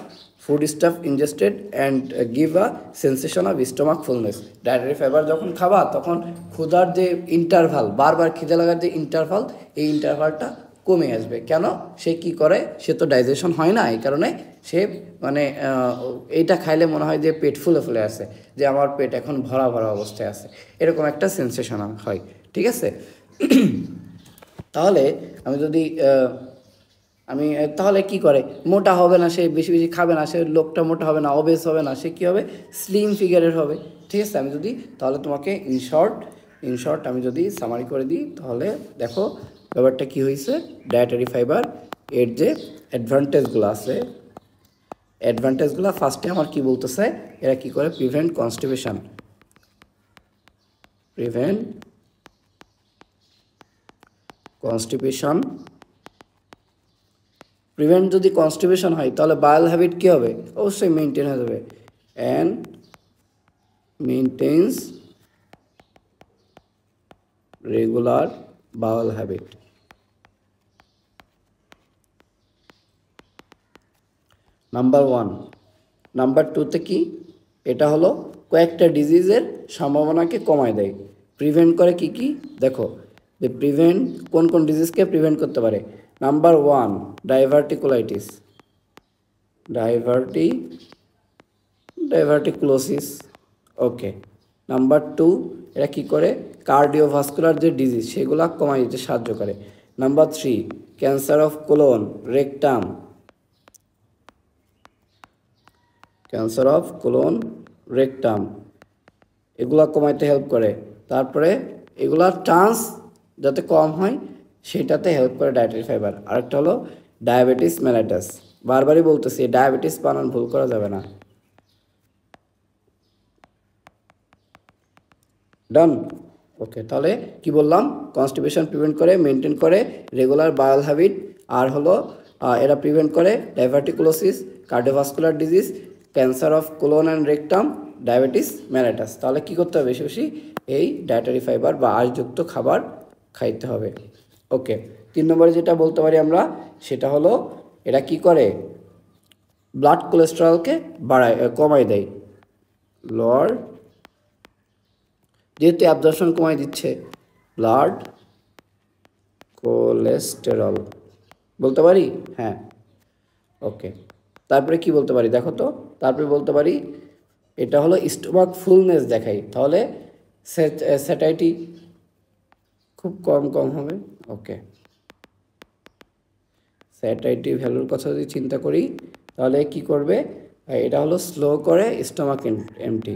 food stuff ingested and give a sensation of stomach fullness. Dietary fibre যখন খাবা তখন ক্ষুধার যে ইন্টারভাল, বারবার খিদে লাগার যে ইন্টারভাল, এই ইন্টারভালটা কমে আসবে। কেন, সে কি করে, সে তো ডাইজেশন হয় না, এই কারণে সে মানে এইটা খাইলে মনে হয় যে পেট ফুলে ফুলে আছে, যে আমার পেট এখন ভরা ভরা অবস্থায় আছে, এরকম একটা সেন্সেশন হয়। ঠিক আছে, তাহলে তাহলে কি করে, মোটা হবে না, সে বেশি বেশি খাবে না, সে লোকটা মোটা হবে না, অবেস হবে না, সে কী হবে, স্লিম ফিগারের হবে। ঠিক আছে, তাহলে তোমাকে ইন শর্ট আমি যদি সামারি করে দিই, তাহলে দেখো ব্যাপারটা কী হয়েছে, ডায়েটারি ফাইবার এর যে অ্যাডভান্টেজগুলো আছে, ফার্স্টে আমার কি বলতেছে, এরা কি করে, প্রিভেন্ট কনস্টিপেশন, প্রিভেন্ট যদি কনস্টিপেশন হয় তাহলে বায়াল হ্যাবিট কী হবে, অবশ্যই মেনটেন হয়ে যাবে, and maintains regular bowel habit. Number 1। Number 2তে কি, এটা হলো কয়েকটা ডিজিজের সম্ভাবনাকে কমায় দেয়। প্রিভেন্ট করে কি কি দেখো, যে প্রিভেন্ট কোন কোন ডিজিজকে প্রিভেন্ট করতে পারে। Number 1 diverticulitis, diverticulosis. Okay, number 2 এরা কি করে, কার্ডিওভাস্কুলার যে ডিজিজ সেগুলো কমায় দিতে সাহায্য করে। Number 3 cancer of colon, rectum, এগুলা কমাইতে হেল্প করে। তারপরে এগুলার চান্স যাতে কম হয় সেটাতে হেল্প করে ডায়েটারি ফাইবার। আরেকটা হলো ডায়াবেটিস মেলাইটাস, বারবারই বলতেছি ডায়াবেটিস বানান ভুল করা যাবে না। ডান। ওকে, তাহলে কি বললাম, কনস্টিপেশন প্রিভেন্ট করে, মেনটেন করে রেগুলার বায়াল হ্যাবিট, আর হলো এরা প্রিভেন্ট করে diverticulosis, cardiovascular disease, cancer of colon and rectum, diabetes mellitus. তাহলে কী করতে হবে, বেশি বেশি এই ডায়েটারি ফাইবার বা আঁশযুক্ত খাবার খাইতে হবে। ওকে, 3 নম্বরে যেটা বলতে পারি আমরা, সেটা হলো এরা কি করে, ব্লাড কোলেস্টেরলকে কমায় দেয়। যেহেতু অ্যাবজর্পশন কমাই দিচ্ছে, ব্লাড কোলেস্টেরল বলতে পারি, হ্যাঁ। ওকে, তারপরে কি বলতে পারি দেখো তো, তারপরে বলতে পারি এটা হলো স্টোমাক ফুলনেস দেখাই, তাহলে স্যাটাইটি খুব কম হবে। ওকে, স্যাটাইটি ভ্যালুর কথা যদি চিন্তা করি তাহলে কি করবে, এটা হলো স্লো করে স্টোমাক এমটি,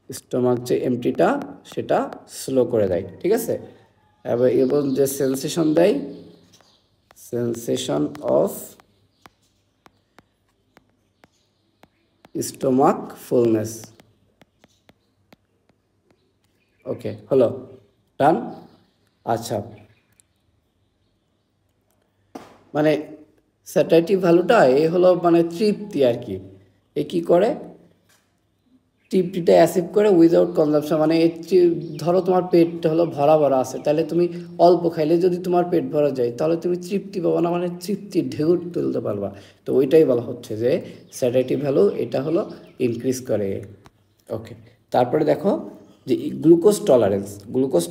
স্টোমাক যে এমটিটা সেটা স্লো করে দেয়। ঠিক আছে, এবং যে সেন্সেশন দেয়, সেন্সেশন অফ স্টোমাক ফুলনেস। ওকে, হলো, ডান। আচ্ছা, মানে স্যাটাইটি ভ্যালুটা এ হলো মানে তৃপ্তি আর কি, এ কী করে, তৃপ্তিটা অ্যাচিভ করে উইদাউট কনজাম্পশন। মানে ধরো তোমার পেটটা হলো ভরা ভরা আছে, তাহলে তুমি অল্প খাইলে যদি তোমার পেট ভরা যায় তাহলে তুমি তৃপ্তি পাবো না, মানে তৃপ্তির ঢেউ তুলতে পারবা। তো ওইটাই বলা হচ্ছে যে স্যাটাইটি ভ্যালু এটা হলো ইনক্রিজ করে। ওকে, তারপরে দেখো যে গ্লুকোজ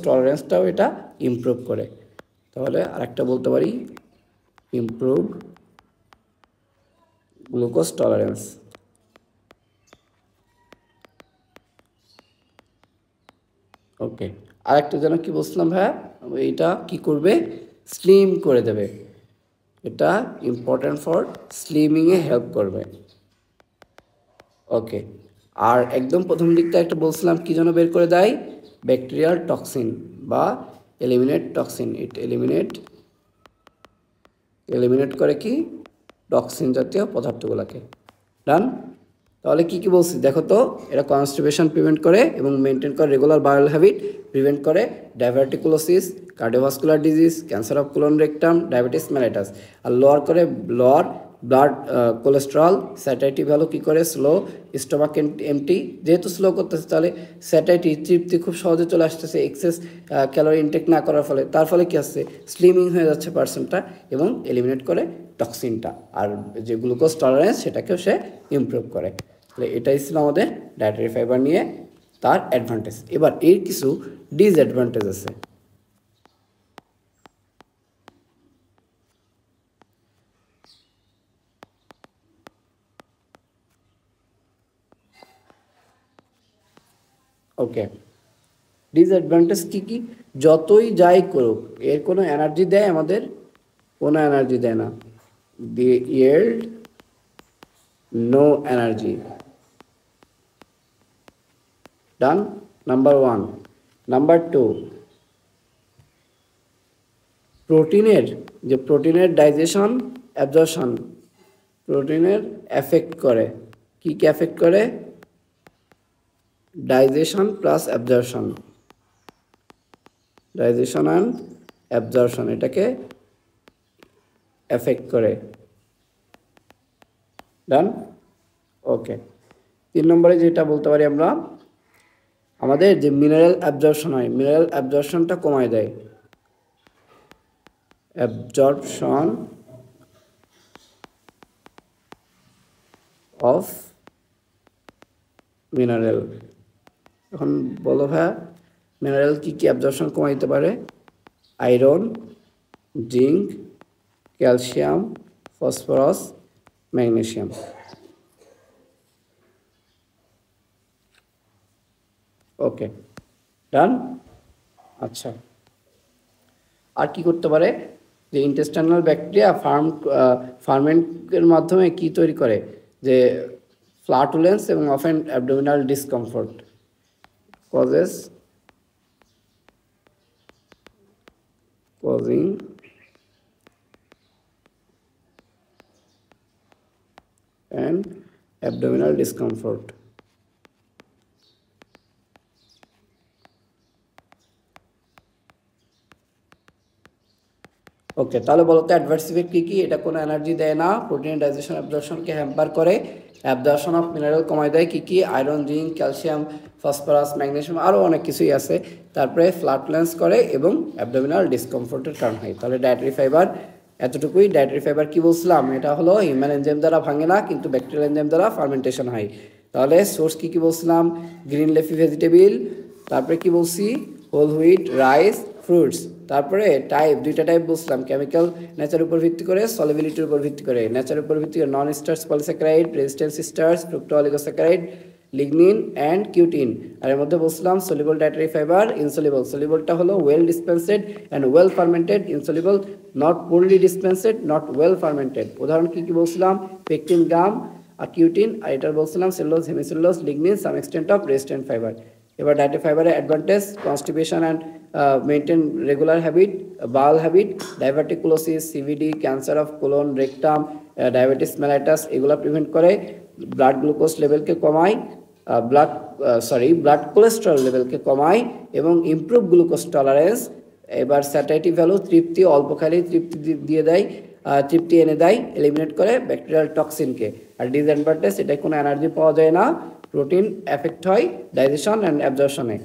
টলারেন্সটাও এটা ইমপ্রুভ করে। তাহলে আরেকটা বলতে পারি ইমপ্রুভ গ্লুকোজ টলারেন্স। ওকে, আরেকটা যেন কি বলছিলাম ভাইয়া, এটা কি করবে, স্লিম করে দেবে, এটা ইম্পর্টেন্ট ফর স্লিমিংয়ে হেল্প করবে। ওকে, আর একদম প্রথম দিকটা একটা বলছিলাম কি যেন বের করে দেয়, ব্যাকটেরিয়াল টক্সিন বা এলিমিনেট টক্সিন। ইট এলিমিনেট করে কি, টক্সিন জাতীয় পদার্থগুলোকে। ডান। তাহলে কি কি বলছি দেখো তো, এটা কনস্টিপেশন প্রিভেন্ট করে এবং মেনটেন করে রেগুলার বায়োল হ্যাবিট, প্রিভেন্ট করে diverticulosis, cardiovascular disease, cancer of colon rectum, diabetes mellitus. আর লোয়ার করে ব্লাড কোলেস্ট্রল, স্যাটাইটি ভ্যালু কী করে, স্লো স্টোমাক এমটি, যেহেতু স্লো করতেছে তাহলে স্যাটাইটি তৃপ্তি খুব সহজে চলে আসতেছে এক্সেস ক্যালোরি ইনটেক না করার ফলে, তার ফলে কী আসছে, স্লিমিং হয়ে যাচ্ছে পার্সনটা এবং এলিমিনেট করে টক্সিনটা। আর যে গ্লুকোজ টলারেন্স সেটাকেও সে ইমপ্রুভ করে। তাহলে এটাই ছিল আমাদের ডায়েটারি ফাইবার নিয়ে তার অ্যাডভান্টেজ। এবার এর কিছু ডিসঅ্যাডভান্টেজ আছে। ওকে, ডিসঅ্যাডভান্টেজ কী কী, যতই যাই করুক এর কোনো এনার্জি দেয় আমাদের, কোনো এনার্জি দেয় না, দি ইয়েল্ড নো এনার্জি। ডান, নাম্বার 1। নাম্বার 2, প্রোটিনের ডাইজেশন অ্যাবজর্পশন, প্রোটিনের এফেক্ট করে, কি কি এফেক্ট করে, digestion plus absorption, digestion and absorption এটাকে এফেক্ট করে। ডান। ওকে, 3 নম্বরে যেটা বলতে পারি আমরা, আমাদের যে মিনারেল অ্যাবজর্পশন হয়, মিনারেল অ্যাবজর্পশনটা কমায় দেয়, অ্যাবজর্পশন অফ মিনারেল। এখন বলো ভাইয়া, মিনারেল কী কী অ্যাবজর্পশন কমাই দিতে পারে, iron, zinc, calcium, phosphorus, magnesium. Okay, done. আচ্ছা, আর কি করতে পারে, যে ইন্টেস্টাইনাল ব্যাকটেরিয়া ফার্মেন্টের মাধ্যমে কি তৈরি করে, যে ফ্লাটুলেন্স এবং often abdominal discomfort, causing and abdominal discomfort. ওকে, তাহলে বলো তো অ্যাডভার্স ইফেক্ট কী কী, এটা কোনো এনার্জি দেয় না, প্রোটিন ডাইজেশন অ্যাবজর্পশনকে হ্যাম্পার করে, অ্যাবজর্পশন অফ মিনারেল কমায় দেয়, কী কী, iron, zinc, calcium, phosphorus, magnesium, আরও অনেক কিছুই আছে। তারপরে ফ্লাটুলেন্স করে এবং অ্যাবডোমিনাল ডিসকমফোর্টের কারণ হয়। তাহলে ডায়েটারি ফাইবার এতটুকুই। ডায়েটারি ফাইবার কি বলছিলাম, এটা হলো হিউম্যান এনজাইম দ্বারা ভাঙে না, কিন্তু ব্যাকটেরিয়াল এনজাইম দ্বারা ফার্মেন্টেশন হয়। তাহলে সোর্স কী কী বলছিলাম, গ্রিন লিফি ভেজিটেবল, তারপরে কি বলছি, হোল হুইট, রাইস, ফ্রুটস। তারপরে দুইটা টাইপ বলছিলাম, কেমিক্যাল নেচার উপর ভিত্তি করে, সলিবিলিটির উপর ভিত্তি করে। নেচার উপর ভিত্তি করে non starch polysaccharide, resistance starch, fructo oligosaccharide, lignin and cutin. আর এর মধ্যে বলছিলাম সলিবল ডায়েটারি ফাইবার, ইনসলিবল। সলিবলটা হলো well dispensed and well fermented, insoluble not poorly dispensed, not well fermented. উদাহরণ কী কী বলছিলাম, পেকটিন, গাম আর কিউটিন। আর এটা বলছিলাম cellulose, hemicellulose, lignin, some extent of resistant fibre. এবার ডায়েটারি ফাইবারের advantage, constipation and maintain regular habit, Baul habit, diverticulosis, CVD, cancer of colon rectum, diabetes mellitus, এগুলো prevent করে। Blood glucose লেভেলকে কমায়, ব্লাড কোলেস্ট্রল লেভেলকে কমায় এবং improve glucose tolerance. এবার satiety value, তৃপ্তি, অল্প খাইলেই তৃপ্তি দিয়ে দেয়, তৃপ্তি এনে দেয়, এলিমিনেট করে ব্যাকটেরিয়াল টক্সিনকে। আর ডিসঅ্যাডভান্টেজ, এটায় কোনো এনার্জি পাওয়া যায় না, প্রোটিন এফেক্ট হয় ডাইজেশন অ্যান্ড অ্যাবজর্পশনে।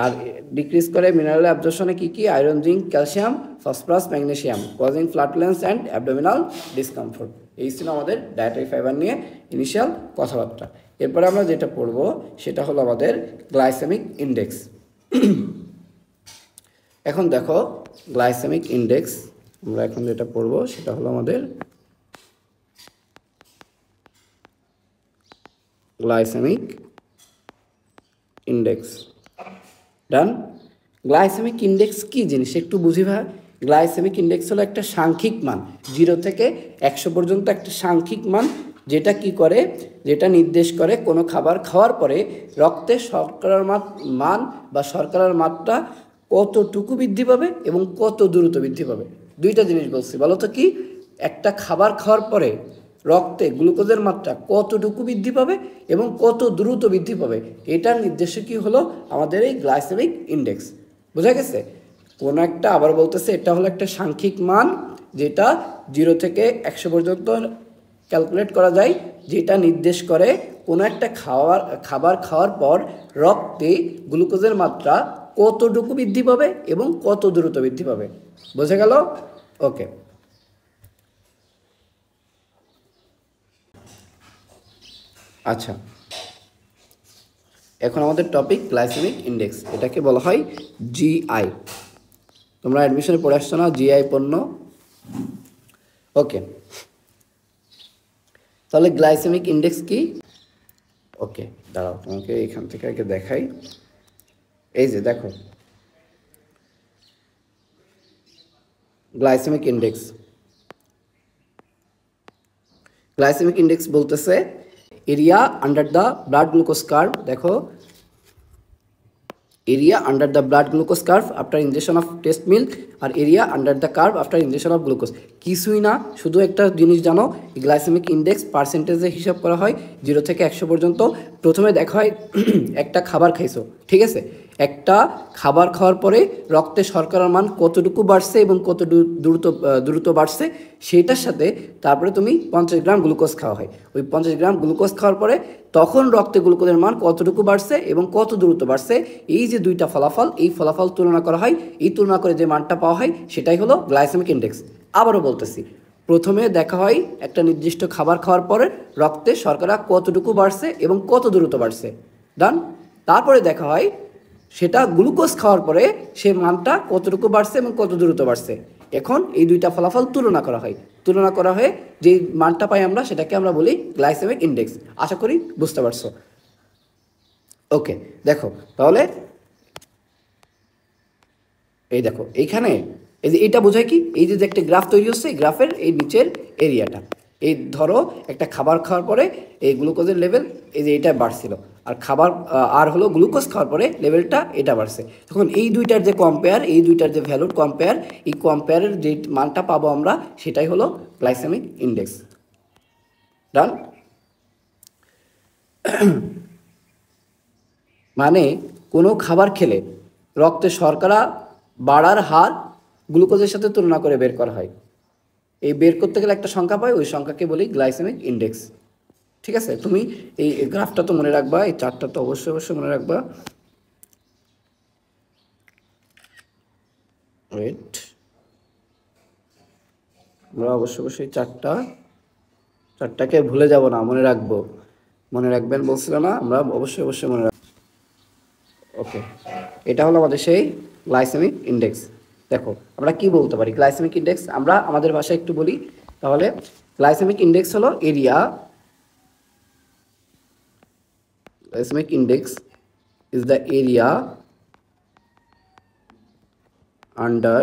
আর ডিক্রিজ করে মিনারেল অ্যাবজর্পশনে কী কী, iron, zinc, calcium, phosphorus, magnesium, causing flatulence and abdominal discomfort. এই ছিল আমাদের ডায়েটারি ফাইবার নিয়ে ইনিশিয়াল কথাবার্তা। এরপরে আমরা যেটা পড়ব সেটা হলো আমাদের গ্লাইসেমিক ইন্ডেক্স। এখন দেখো গ্লাইসেমিক ইন্ডেক্স আমরা এখন যেটা পড়বো সেটা হলো আমাদের গ্লাইসেমিক ইন্ডেক্স। ডান। গ্লাইসেমিক ইন্ডেক্স কি জিনিস একটু বুঝি ভাই। গ্লাইসেমিক ইন্ডেক্স হলো একটা সাংখ্যিক মান, 0 থেকে 100 পর্যন্ত একটা সাংখ্যিক মান, যেটা কি করে, যেটা নির্দেশ করে কোনো খাবার খাওয়ার পরে রক্তে শর্করার মান বা শর্করার মাত্রা কতটুকু বৃদ্ধি পাবে এবং কত দ্রুত বৃদ্ধি পাবে। দুইটা জিনিস বলছি, বলো তো কি? একটা খাবার খাওয়ার পরে রক্তে গ্লুকোজের মাত্রা কতটুকু বৃদ্ধি পাবে এবং কত দ্রুত বৃদ্ধি পাবে, এটার নির্দেশ কি হলো আমাদের এই গ্লাইসেমিক ইন্ডেক্স। বোঝা গেছে? কোনো একটা, আবার বলতেছে, এটা হলো একটা সাংখ্যিক মান যেটা 0 থেকে 100 পর্যন্ত ক্যালকুলেট করা যায়, যেটা নির্দেশ করে কোনো একটা খাবার খাওয়ার পর রক্তে গ্লুকোজের মাত্রা কতটুকু বৃদ্ধি পাবে এবং কত দ্রুত বৃদ্ধি পাবে। বোঝা গেল? ওকে। আচ্ছা, এখন আমাদের টপিক গ্লাইসেমিক ইন্ডেক্স। এটাকে বলা হয় জিআই। তোমরা অ্যাডমিশনে পড়ে আসছো না জিআই পণ্য? ওকে, তাহলে গ্লাইসেমিক ইন্ডেক্স কি? ওকে, দাঁড়াও, তোমাকে এখান থেকে আগে দেখাই। এই যে দেখো, গ্লাইসেমিক ইন্ডেক্স। গ্লাইসেমিক ইন্ডেক্স বলতেছে area under the blood glucose curve. দেখো, area under the blood glucose curve after injection of test milk আর area under the curve after injection of glucose. কিছুই না, শুধু একটা জিনিস জানো, গ্লাইসেমিক ইন্ডেক্স পার্সেন্টেজে হিসাব করা হয় 0 থেকে 100 পর্যন্ত। প্রথমে দেখা হয় একটা খাবার খাইছো, ঠিক আছে? একটা খাবার খাওয়ার পরে রক্তে শর্করার মান কতটুকু বাড়ছে এবং কত দ্রুত বাড়ছে সেটার সাথে তারপরে তুমি 50 গ্রাম গ্লুকোজ খাওয়া হয়। ওই 50 গ্রাম গ্লুকোজ খাওয়ার পরে তখন রক্তে গ্লুকোজের মান কতটুকু বাড়ছে এবং কত দ্রুত বাড়ছে, এই যে দুইটা ফলাফল, এই ফলাফল তুলনা করা হয়। এই তুলনা করে যে মানটা পাওয়া হয় সেটাই হলো গ্লাইসেমিক ইন্ডেক্স। আবারও বলতেছি, প্রথমে দেখা হয় একটা নির্দিষ্ট খাবার খাওয়ার পরে রক্তে শর্করা কতটুকু বাড়ছে এবং কত দ্রুত বাড়ছে। ডান। তারপরে দেখা হয় সেটা গ্লুকোজ খাওয়ার পরে সে মানটা কতটুকু বাড়ছে এবং কত দ্রুত বাড়ছে। এখন এই দুইটা ফলাফল তুলনা করা হয়। তুলনা করা হয়ে যে মানটা পাই আমরা সেটাকে আমরা বলি গ্লাইসেমিক ইন্ডেক্স। আশা করি বুঝতে পারছো। ওকে, দেখো তাহলে এই দেখো এইখানে, এই যে এটা বোঝায় কি, এই যে একটা গ্রাফ তৈরি হচ্ছে, এই গ্রাফের এই নিচের এরিয়াটা, এই ধরো একটা খাবার খাওয়ার পরে এই গ্লুকোজের লেভেল এই যে এটা বাড়ছিল, আর খাবার আর হলো গ্লুকোজ খাওয়ার পরে লেভেলটা এটা বাড়ছে। তখন এই দুইটার যে কম্পেয়ার, এই দুইটার যে ভ্যালুর কম্পেয়ার, এই কম্পেয়ারের যে মানটা পাবো আমরা সেটাই হলো গ্লাইসেমিক ইন্ডেক্স। ডান। মানে কোনো খাবার খেলে রক্তে শর্করা বাড়ার হার গ্লুকোজের সাথে তুলনা করে বের করা হয়। এই বের করতে গেলে একটা সংখ্যা পাই, ওই সংখ্যাকে বলি গ্লাইসেমিক ইন্ডেক্স। ঠিক আছে? তুমি এই গ্রাফটা তো মনে রাখবা, এই চারটা তো অবশ্যই মনে রাখবা। ওয়েট, আমরা অবশ্যই চারটাকে ভুলে যাব না, মনে রাখবো। মনে রাখবেন বলছিল না? আমরা অবশ্যই মনে রাখবো। ওকে, এটা হলো আমাদের সেই গ্লাইসেমিক ইন্ডেক্স। দেখো আমরা কি বলতে পারি গ্লাইসেমিক ইন্ডেক্স, আমরা আমাদের ভাষায় একটু বলি তাহলে। গ্লাইসেমিক ইন্ডেক্স হলো area, glycemic index is the area under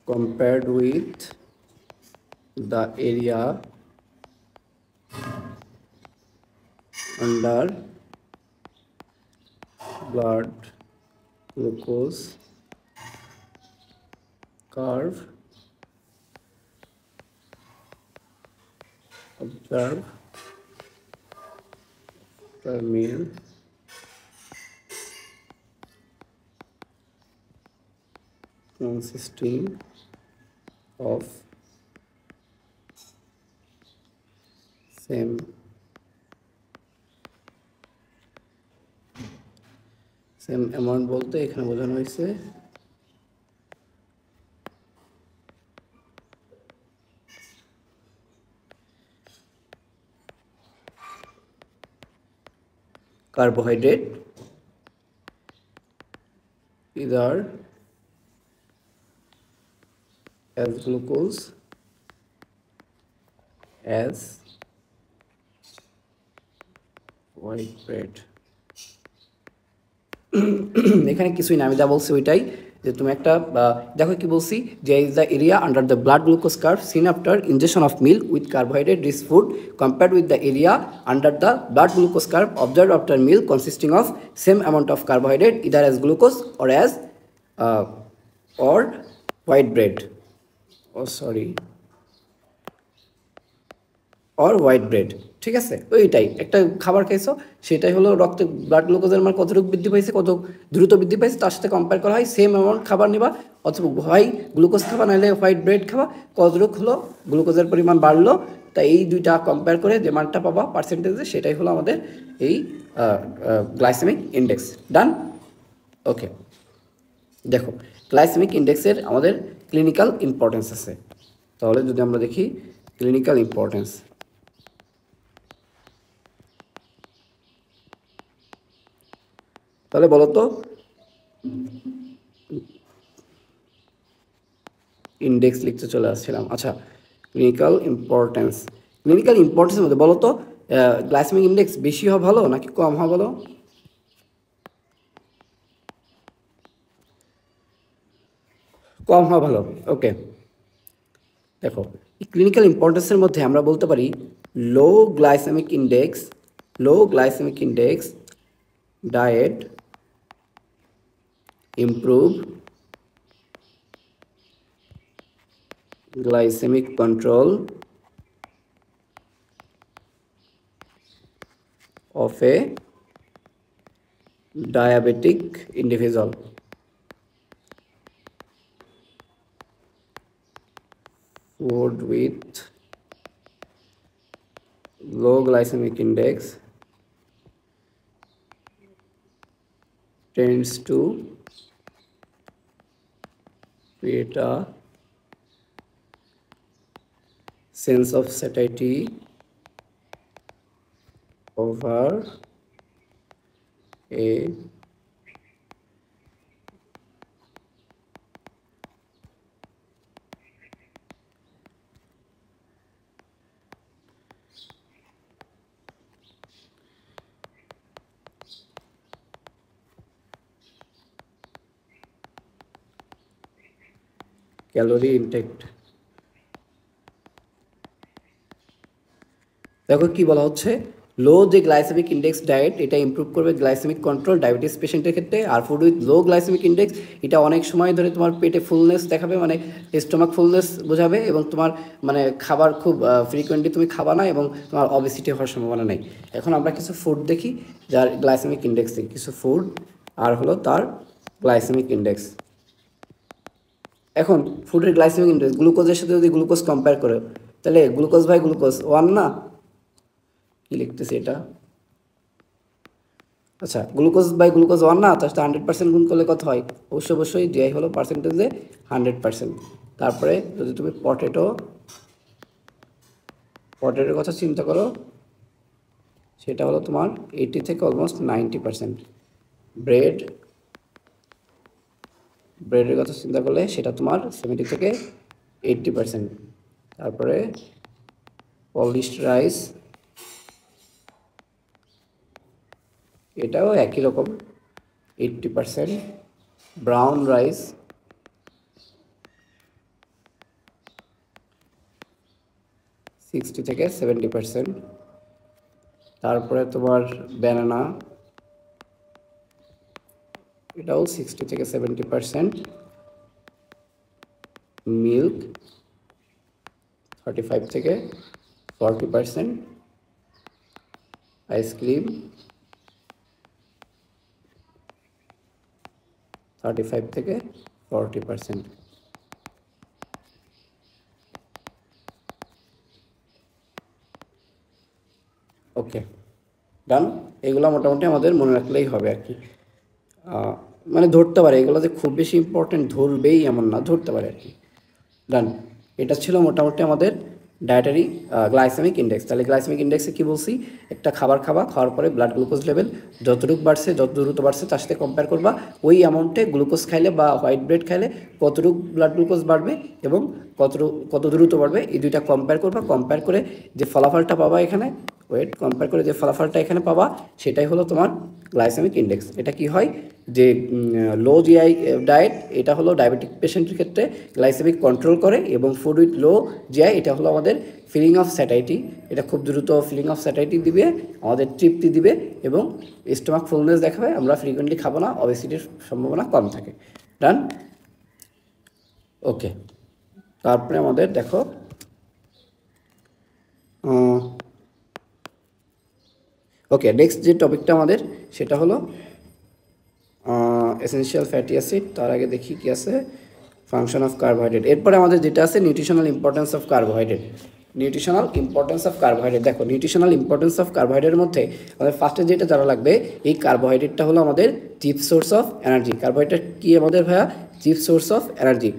compared with the area under blood glucose curve observed per meal consisting of same amount বলতে এখানে বোঝানো হয়েছে carbohydrate either as glucose as white bread এখানে কিছুই না আমি যা বলছি ওইটাই যে তুমি একটা দেখো কি বলছি যে is the area under the blood glucose curve seen after injection of milk with carbohydrate rich food compared with the area under the blood glucose curve observed after milk consisting of same amount of carbohydrate either as glucose or as or white bread or white bread ঠিক আছে ওইটাই একটা খাবার খাইছো সেটাই হলো রক্তে blood গ্লুকোজের মান কতটুকু বৃদ্ধি পাইছে কত দ্রুত বৃদ্ধি পাইছে তার সাথে কম্পেয়ার করা হয় সেম অ্যামাউন্ট খাবার নিবা অথবা হয় গ্লুকোজ খাবা নাহলে হোয়াইট ব্রেড খাবা কতটুকু হলো গ্লুকোজের পরিমাণ বাড়লো তাই এই দুইটা কম্পেয়ার করে যে মানটা পাবা পার্সেন্টেজে সেটাই হলো আমাদের এই গ্লাইসেমিক ইন্ডেক্স ডান ওকে দেখো গ্লাইসেমিক ইন্ডেক্সের আমাদের ক্লিনিক্যাল ইম্পর্টেন্স আছে তাহলে যদি আমরা দেখি ক্লিনিক্যাল ইম্পর্টেন্স তাহলে বলো তো ইন্ডেক্স লিখতে চলে আসছিলাম আচ্ছা ক্লিনিক্যাল ইম্পর্টেন্সের মধ্যে বলো তো গ্লাইসেমিক ইন্ডেক্স বেশি হওয়া ভালো নাকি কম হওয়া ভালো কম হওয়া ভালো ওকে দেখো ক্লিনিক্যাল ইম্পর্টেন্সের মধ্যে আমরা বলতে পারি low glycemic index diet improve glycemic control of a diabetic individual food with low glycemic index tends to create a sense of satiety over a calorie intake দেখো কি বলা হচ্ছে লো যে গ্লাইসেমিক ইন্ডেক্স ডায়েট এটা improve করবে glycemic control diabetes পেশেন্টের ক্ষেত্রে আর food with low glycemic index এটা অনেক সময় ধরে তোমার পেটে ফুলনেস দেখাবে মানে স্টোমাক ফুলনেস বোঝাবে এবং তোমার মানে খাবার খুব ফ্রিকোয়েন্টলি তুমি খাবা না এবং তোমার অবেসিটি হওয়ার সম্ভাবনা নেই এখন আমরা কিছু ফুড দেখি যার গ্লাইসেমিক ইন্ডেক্স দেখি কিছু ফুড আর হলো তার গ্লাইসেমিক ইন্ডেক্স এখন ফুডের গ্লাইসেমিক ইন্ডেক্স গ্লুকোজের সাথে যদি গ্লুকোজ কম্পেয়ার করে তাহলে গ্লুকোজ বাই গ্লুকোজ 1 না কি লিখতেছি এটা আচ্ছা গ্লুকোজ বাই গ্লুকোজ 1 না তার সাথে 100% গুণ করলে কত হয় অবশ্যই ডিআই হলো পার্সেন্টেজে 100% তারপরে যদি তুমি পটেটোর কথা চিন্তা করো সেটা হলো তোমার 80 থেকে অলমোস্ট 90% ব্রেডের কথা চিন্তা করলে সেটা তোমার 70 থেকে 80% তারপরে পলিশড রাইস এটাও একই রকম 80% ব্রাউন রাইস 60 থেকে 70% তারপরে তোমার ব্যানানা এটাও 60 থেকে 70% মিল্ক 35 থেকে 40% আইসক্রিম 35 থেকে 40%। ওকে, ডান। এগুলো মোটামুটি আমাদের মনে রাখলেই হবে আর কি। মানে ধরতে পারে, এগুলো যে খুব বেশি ইম্পর্টেন্ট ধরবেই এমন না, ধরতে পারে আর কি। ডান। এটা ছিল মোটামুটি আমাদের ডায়েটারি গ্লাইসেমিক ইন্ডেক্স। তাহলে গ্লাইসেমিক ইন্ডেক্সে কী বলছি, একটা খাওয়ার পরে ব্লাড গ্লুকোজ লেভেল যতটুকু বাড়ছে, যত দ্রুত বাড়ছে তার সাথে কম্পেয়ার করবা ওই অ্যামাউন্টে গ্লুকোজ খাইলে বা হোয়াইট ব্রেড খাইলে কতটুকু ব্লাড গ্লুকোজ বাড়বে এবং কত দ্রুত বাড়বে, এই দুইটা কম্পেয়ার করবা। কম্পেয়ার করে যে ফলাফলটা পাবা এখানে, কম্পেয়ার করে যে ফলাফলটা এখানে পাবা সেটাই হলো তোমার গ্লাইসেমিক ইন্ডেক্স। এটা কি হয় যে লো জিআই ডায়েট, এটা হলো ডায়াবেটিক পেশেন্টের ক্ষেত্রে গ্লাইসেমিক কন্ট্রোল করে, এবং ফুড উইথ লো জিআই এটা হলো আমাদের ফিলিং অফ স্যাটাইটি, এটা খুব দ্রুত ফিলিং অফ স্যাটাইটি দিবে, আমাদের তৃপ্তি দিবে এবং স্টোমাক ফুলনেস দেখাবে, আমরা ফ্রিকুয়েন্টলি খাবো না, অবেসিটির সম্ভাবনা কম থাকে। ডান। ওকে, তারপরে আমাদের দেখো ওকে, নেক্সট যে টপিকটা আমাদের সেটা হলো এসেনশিয়াল ফ্যাটি অ্যাসিড। তার আগে দেখি কি আছে, ফাংশন অফ কার্বোহাইড্রেট। এরপরে আমাদের যেটা আছে nutritional importance of carbohydrate. Nutritional importance of carbohydrate, দেখো নিউট্রিশনাল ইম্পর্টেন্স অফ কার্বোহাইড্রেটের মধ্যে আমাদের ফার্স্টে যেটা জানা লাগবে, এই কার্বোহাইড্রেটটা হলো আমাদের chief source of energy. Carbohydrate কি আমাদের ভাইয়া? Chief source of energy.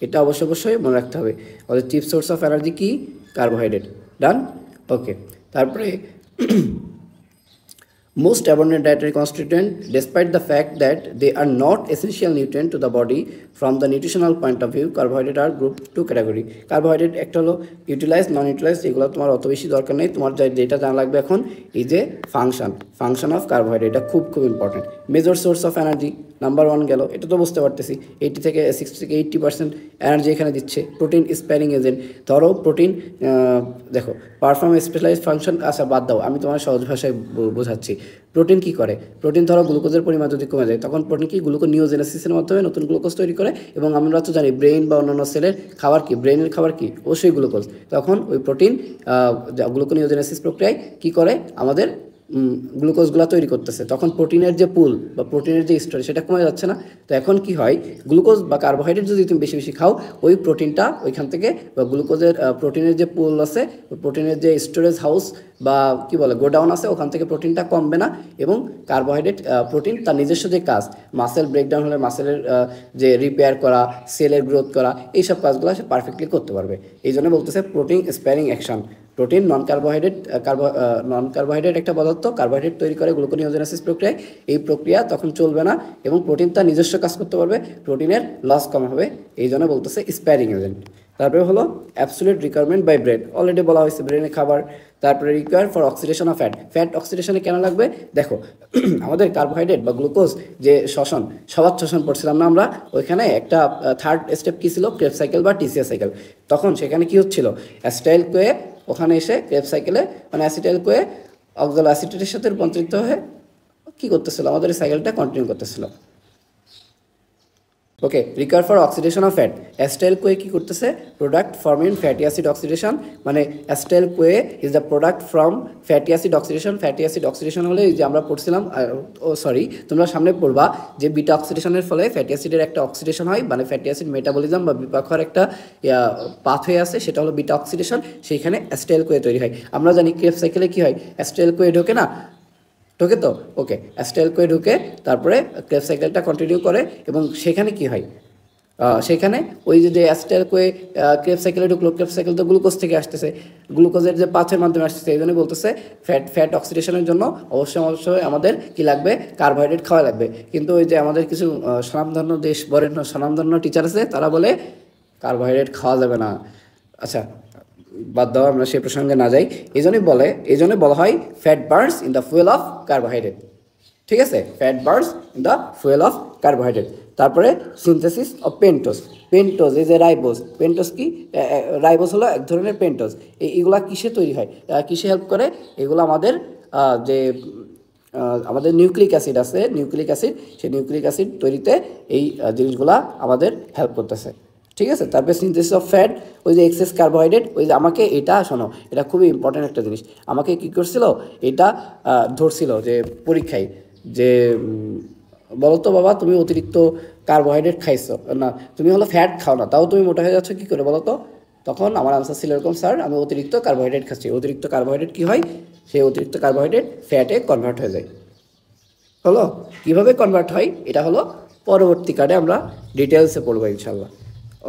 এটা অবশ্যই মনে রাখতে হবে, আমাদের চিফ সোর্স অফ এনার্জি কি? কার্বোহাইড্রেট। ডান। ওকে, তারপরে most abundant dietary constituent, despite the fact that they are not essential nutrient to the body from the nutritional point of view, carbohydrate are grouped to category. Carbohydrate একটা হলো utilise, নন utilise, এগুলো তোমার অত বেশি দরকার নেই। তোমার যেটা জানা লাগবে এখন এই যে ফাংশন অফ কার্বোহাইড্রেট, এটা খুব important. Major source of energy number 1 গেল, এটা তো বুঝতে পারতেছি, 60 থেকে 80% এনার্জি এখানে দিচ্ছে। প্রোটিন স্প্যারিং এজেন্ট, ধরো প্রোটিন দেখো পারফর্ম স্পেশালাইজ ফাংশন, আচ্ছা বাদ দাও, আমি তোমার সহজ ভাষায় বোঝাচ্ছি। প্রোটিন কি করে? প্রোটিন ধরো গ্লুকোজের পরিমাণ যদি কমে যায়, তখন প্রোটিন কি গ্লুকোনিওজেনেসিসের মাধ্যমে নতুন গ্লুকোজ তৈরি করে, এবং আমরা তো জানি ব্রেইন বা অন্যান্য সেলের খাবার কি, ব্রেইনের খাবার কি, অবশ্যই গ্লুকোজ। তখন ওই প্রোটিন গ্লুকোনিওজেনেসিস প্রক্রিয়ায় কি করে, আমাদের গ্লুকোজগুলো তৈরি করতেছে, তখন প্রোটিনের যে পুল বা প্রোটিনের যে স্টোরেজ সেটা কমে যাচ্ছে না। তো এখন কি হয়, গ্লুকোজ বা কার্বোহাইড্রেট যদি তুমি বেশি খাও, ওই প্রোটিনটা ওইখান থেকে বা গ্লুকোজের প্রোটিনের যে পুল আছে, প্রোটিনের যে স্টোরেজ হাউস বা কি বলে গোডাউন আছে, ওখান থেকে প্রোটিনটা কমবে না, এবং কার্বোহাইড্রেট প্রোটিন তার নিজস্ব যে কাজ, মাসেল ব্রেকডাউন হলে মাসেলের যে রিপেয়ার করা, সেলের গ্রোথ করা, এইসব কাজগুলো সে পারফেক্টলি করতে পারবে। এই জন্য বলতেছে প্রোটিন স্প্যারিং অ্যাকশন। প্রোটিন নন কার্বোহাইড্রেট একটা পদার্থ, কার্বোহাইড্রেট তৈরি করে গ্লুকোনিওজেনেসিস প্রক্রিয়ায়, এই প্রক্রিয়া তখন চলবে না এবং প্রোটিন তার নিজস্ব কাজ করতে পারবে, প্রোটিনের লস কম হবে, এই জন্য বলতেছে স্প্যারিং এজেন্ট। তারপরে হলো absolute requirement by brain, already বলা হয়েছে ব্রেনের খাবার। তারপরে require for oxidation of fat অক্সিডেশনে কেন লাগবে? দেখো আমাদের কার্বোহাইড্রেট বা গ্লুকোজ যে সবার শ্বসন পড়ছিলাম না আমরা, ওইখানে একটা থার্ড স্টেপ কী ছিল, ক্রেবস সাইকেল বা টিসিএস সাইকেল। তখন সেখানে কি হচ্ছিল, অ্যাসিটাইল কোয়ে ওখানে এসে ক্রেবস সাইকেলে মানে অ্যাসিটাইল কোয়ে অক্সালো অ্যাসিটেটের সাথে রূপান্তরিত হয়ে কী করতেছিল, আমাদের এই সাইকেলটা কন্টিনিউ করতেছিল। Okay, require for oxidation of fat, acetyl CoA কী করতেছে, product form in fatty acid oxidation, মানে acetyl CoA is the product from fatty acid oxidation. Fatty acid oxidation হলে যে আমরা পড়ছিলাম, তোমরা সামনে পড়বা যে বিটা অক্সিডেশনের ফলে ফ্যাটি অ্যাসিডের একটা অক্সিডেশন হয়, মানে ফ্যাটি অ্যাসিড মেটাবলিজম বা বিপাক হওয়ার একটা পাথওয়ে আছে, সেটা হলো বিটা অক্সিডেশন, সেইখানে অ্যাসিটাইল কোয়ে তৈরি হয়। আমরা জানি ক্রেবস সাইকেলে কী হয়, অ্যাসিটাইল কোয়ে ঢোকে না, ঢোকে তো, ওকে, অ্যাসিটাইল কোয়ে ঢুকে তারপরে ক্রেবস সাইকেলটা কন্টিনিউ করে, এবং সেখানে কি হয়, সেখানে ওই যে অ্যাসিটাইল কোয়ে ক্রেবস সাইকেলে ঢুকলো, ক্রেবস সাইকেল তো গ্লুকোজ থেকে আসতেছে, গ্লুকোজের যে পাথের মাধ্যমে আসতেছে, এই জন্য বলতেছে ফ্যাট অক্সিডেশনের জন্য অবশ্যই আমাদের কি লাগবে, কার্বোহাইড্রেট খাওয়া লাগবে। কিন্তু ওই যে আমাদের কিছু স্বনামধন্য বরেণ্য স্বনামধন্য টিচার আছে, তারা বলে কার্বোহাইড্রেট খাওয়া যাবে না। আচ্ছা বাদ দাও, আমরা সেই প্রসঙ্গে না যাই। এই জন্যই বলা হয় fat burns in the fuel of carbohydrate. ঠিক আছে, fat burns in the fuel of carbohydrate. তারপরে সিনথেসিস অফ পেন্টোজ, এই যে পেন্টোজ কি, রাইবোজ হলো এক ধরনের পেন্টোজ। এইগুলা কিসে তৈরি হয়, কিসে হেল্প করে, এগুলো আমাদের যে আমাদের নিউক্লিক অ্যাসিড আছে, সেই নিউক্লিক অ্যাসিড তৈরিতে এই জিনিসগুলা আমাদের হেল্প করতেছে। ঠিক আছে, তারপরে সিনথেসিস অফ ফ্যাট, ওই যে এক্সেস কার্বোহাইড্রেট, ওই যে আমাকে এটা শোনো, এটা খুবই ইম্পর্ট্যান্ট একটা জিনিস, আমাকে কী করছিল, এটা ধরছিল যে পরীক্ষায় যে বলো তো বাবা, তুমি অতিরিক্ত কার্বোহাইড্রেট খাইছো না, তুমি হলো ফ্যাট খাও না, তাও তুমি মোটা হয়ে যাচ্ছ কী করে বলো তো? তখন আমার আনসার ছিল এরকম, স্যার আমি অতিরিক্ত কার্বোহাইড্রেট খাচ্ছি। অতিরিক্ত কার্বোহাইড্রেট কী হয়? সেই অতিরিক্ত কার্বোহাইড্রেট ফ্যাটে কনভার্ট হয়ে যায়। হলো কীভাবে কনভার্ট হয় এটা হলো পরবর্তী কার্ডে আমরা ডিটেলসে পড়বো ইনশাল্লাহ।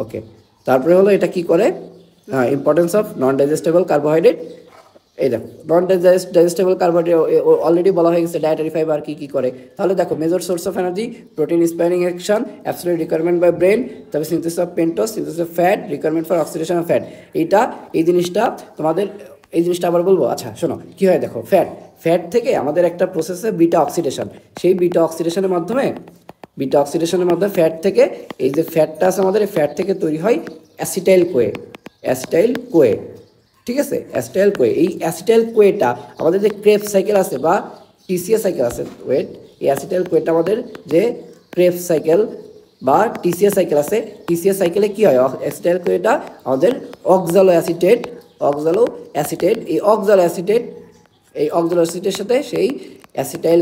ওকে, তারপরে হলো এটা কি করে, importance of non digestible carbohydrate. এই দেখো নন ডাইজেস্টেবল কার্বোহাইড্রেট অলরেডি বলা হয়ে গেছে ডায়েটারি ফাইবার কী কী করে। তাহলে দেখো major source of energy, protein sparing action, absolute requirement by brain, তারপরে synthesis of pentose, synthesis of fat, requirement for oxidation of fat. এই জিনিসটা তোমাদের, এই জিনিসটা আবার বলবো। আচ্ছা শোনো কী হয় দেখো, ফ্যাট থেকে আমাদের একটা প্রসেসে বিটা অক্সিডেশন, সেই বিটা অক্সিডেশনের মাধ্যমে ফ্যাট থেকে এই যে ফ্যাটটা আছে আমাদের, ফ্যাট থেকে তৈরি হয় অ্যাসিটাইল কোয়ে। ঠিক আছে, অ্যাসিটাইল কোয়ে। এই অ্যাসিটাইল কোয়েটা আমাদের যে ক্রেবস সাইকেল আছে বা টিসিএ সাইকেল আছে, এই অ্যাসিটাইল কোয়েটা আমাদের যে ক্রেবস সাইকেল বা টিসিএ সাইকেল আছে, টিসিএ সাইকেলে কী হয়, অ্যাসিটাইল কোয়েটা আমাদের অক্সালো অ্যাসিটেট, এই অক্সালো অ্যাসিটের সাথে সেই অ্যাসিটাইল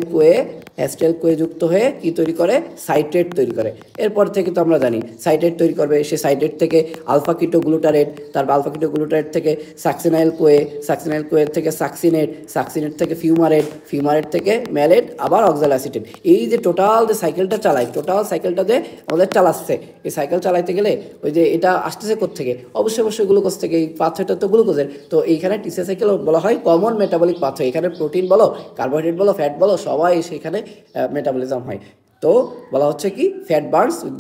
কোয়ে যুক্ত হয়ে কি তৈরি করে, সাইট্রেট তৈরি করে। এরপর থেকে তো আমরা জানি সাইট্রেট তৈরি করবে, সে সাইট্রেট থেকে আলফা কিটো গ্লুটারেট, তারপর আলফা কিটো গ্লুটারেট থেকে সাকসিনাইল কোয়ে থেকে সাকসিনেট থেকে ফিউমারেট থেকে ম্যালেট, আবার অক্সালো অ্যাসিটেট। এই যে টোটাল যে সাইকেলটা চালায়, টোটাল সাইকেলটা যে আমাদের চালাচ্ছে, এই সাইকেল চালাইতে গেলে ওই যে এটা আসতেছে কোত্থেকে, অবশ্যই গ্লুকোজ থেকে। এই পাথওয়েটা তো গ্লুকোজের, তো এইখানে টিসিএ সাইকেল বলা হয় কমন মেটাবলিক পাথওয়ে। এখানে প্রোটিন বলো, কার্বোহাইড্রেট বলো, ফ্যাট বলো, সবাই সেখানে মেটাবলিজম হয়। তো বলা হচ্ছে কি, fat burns in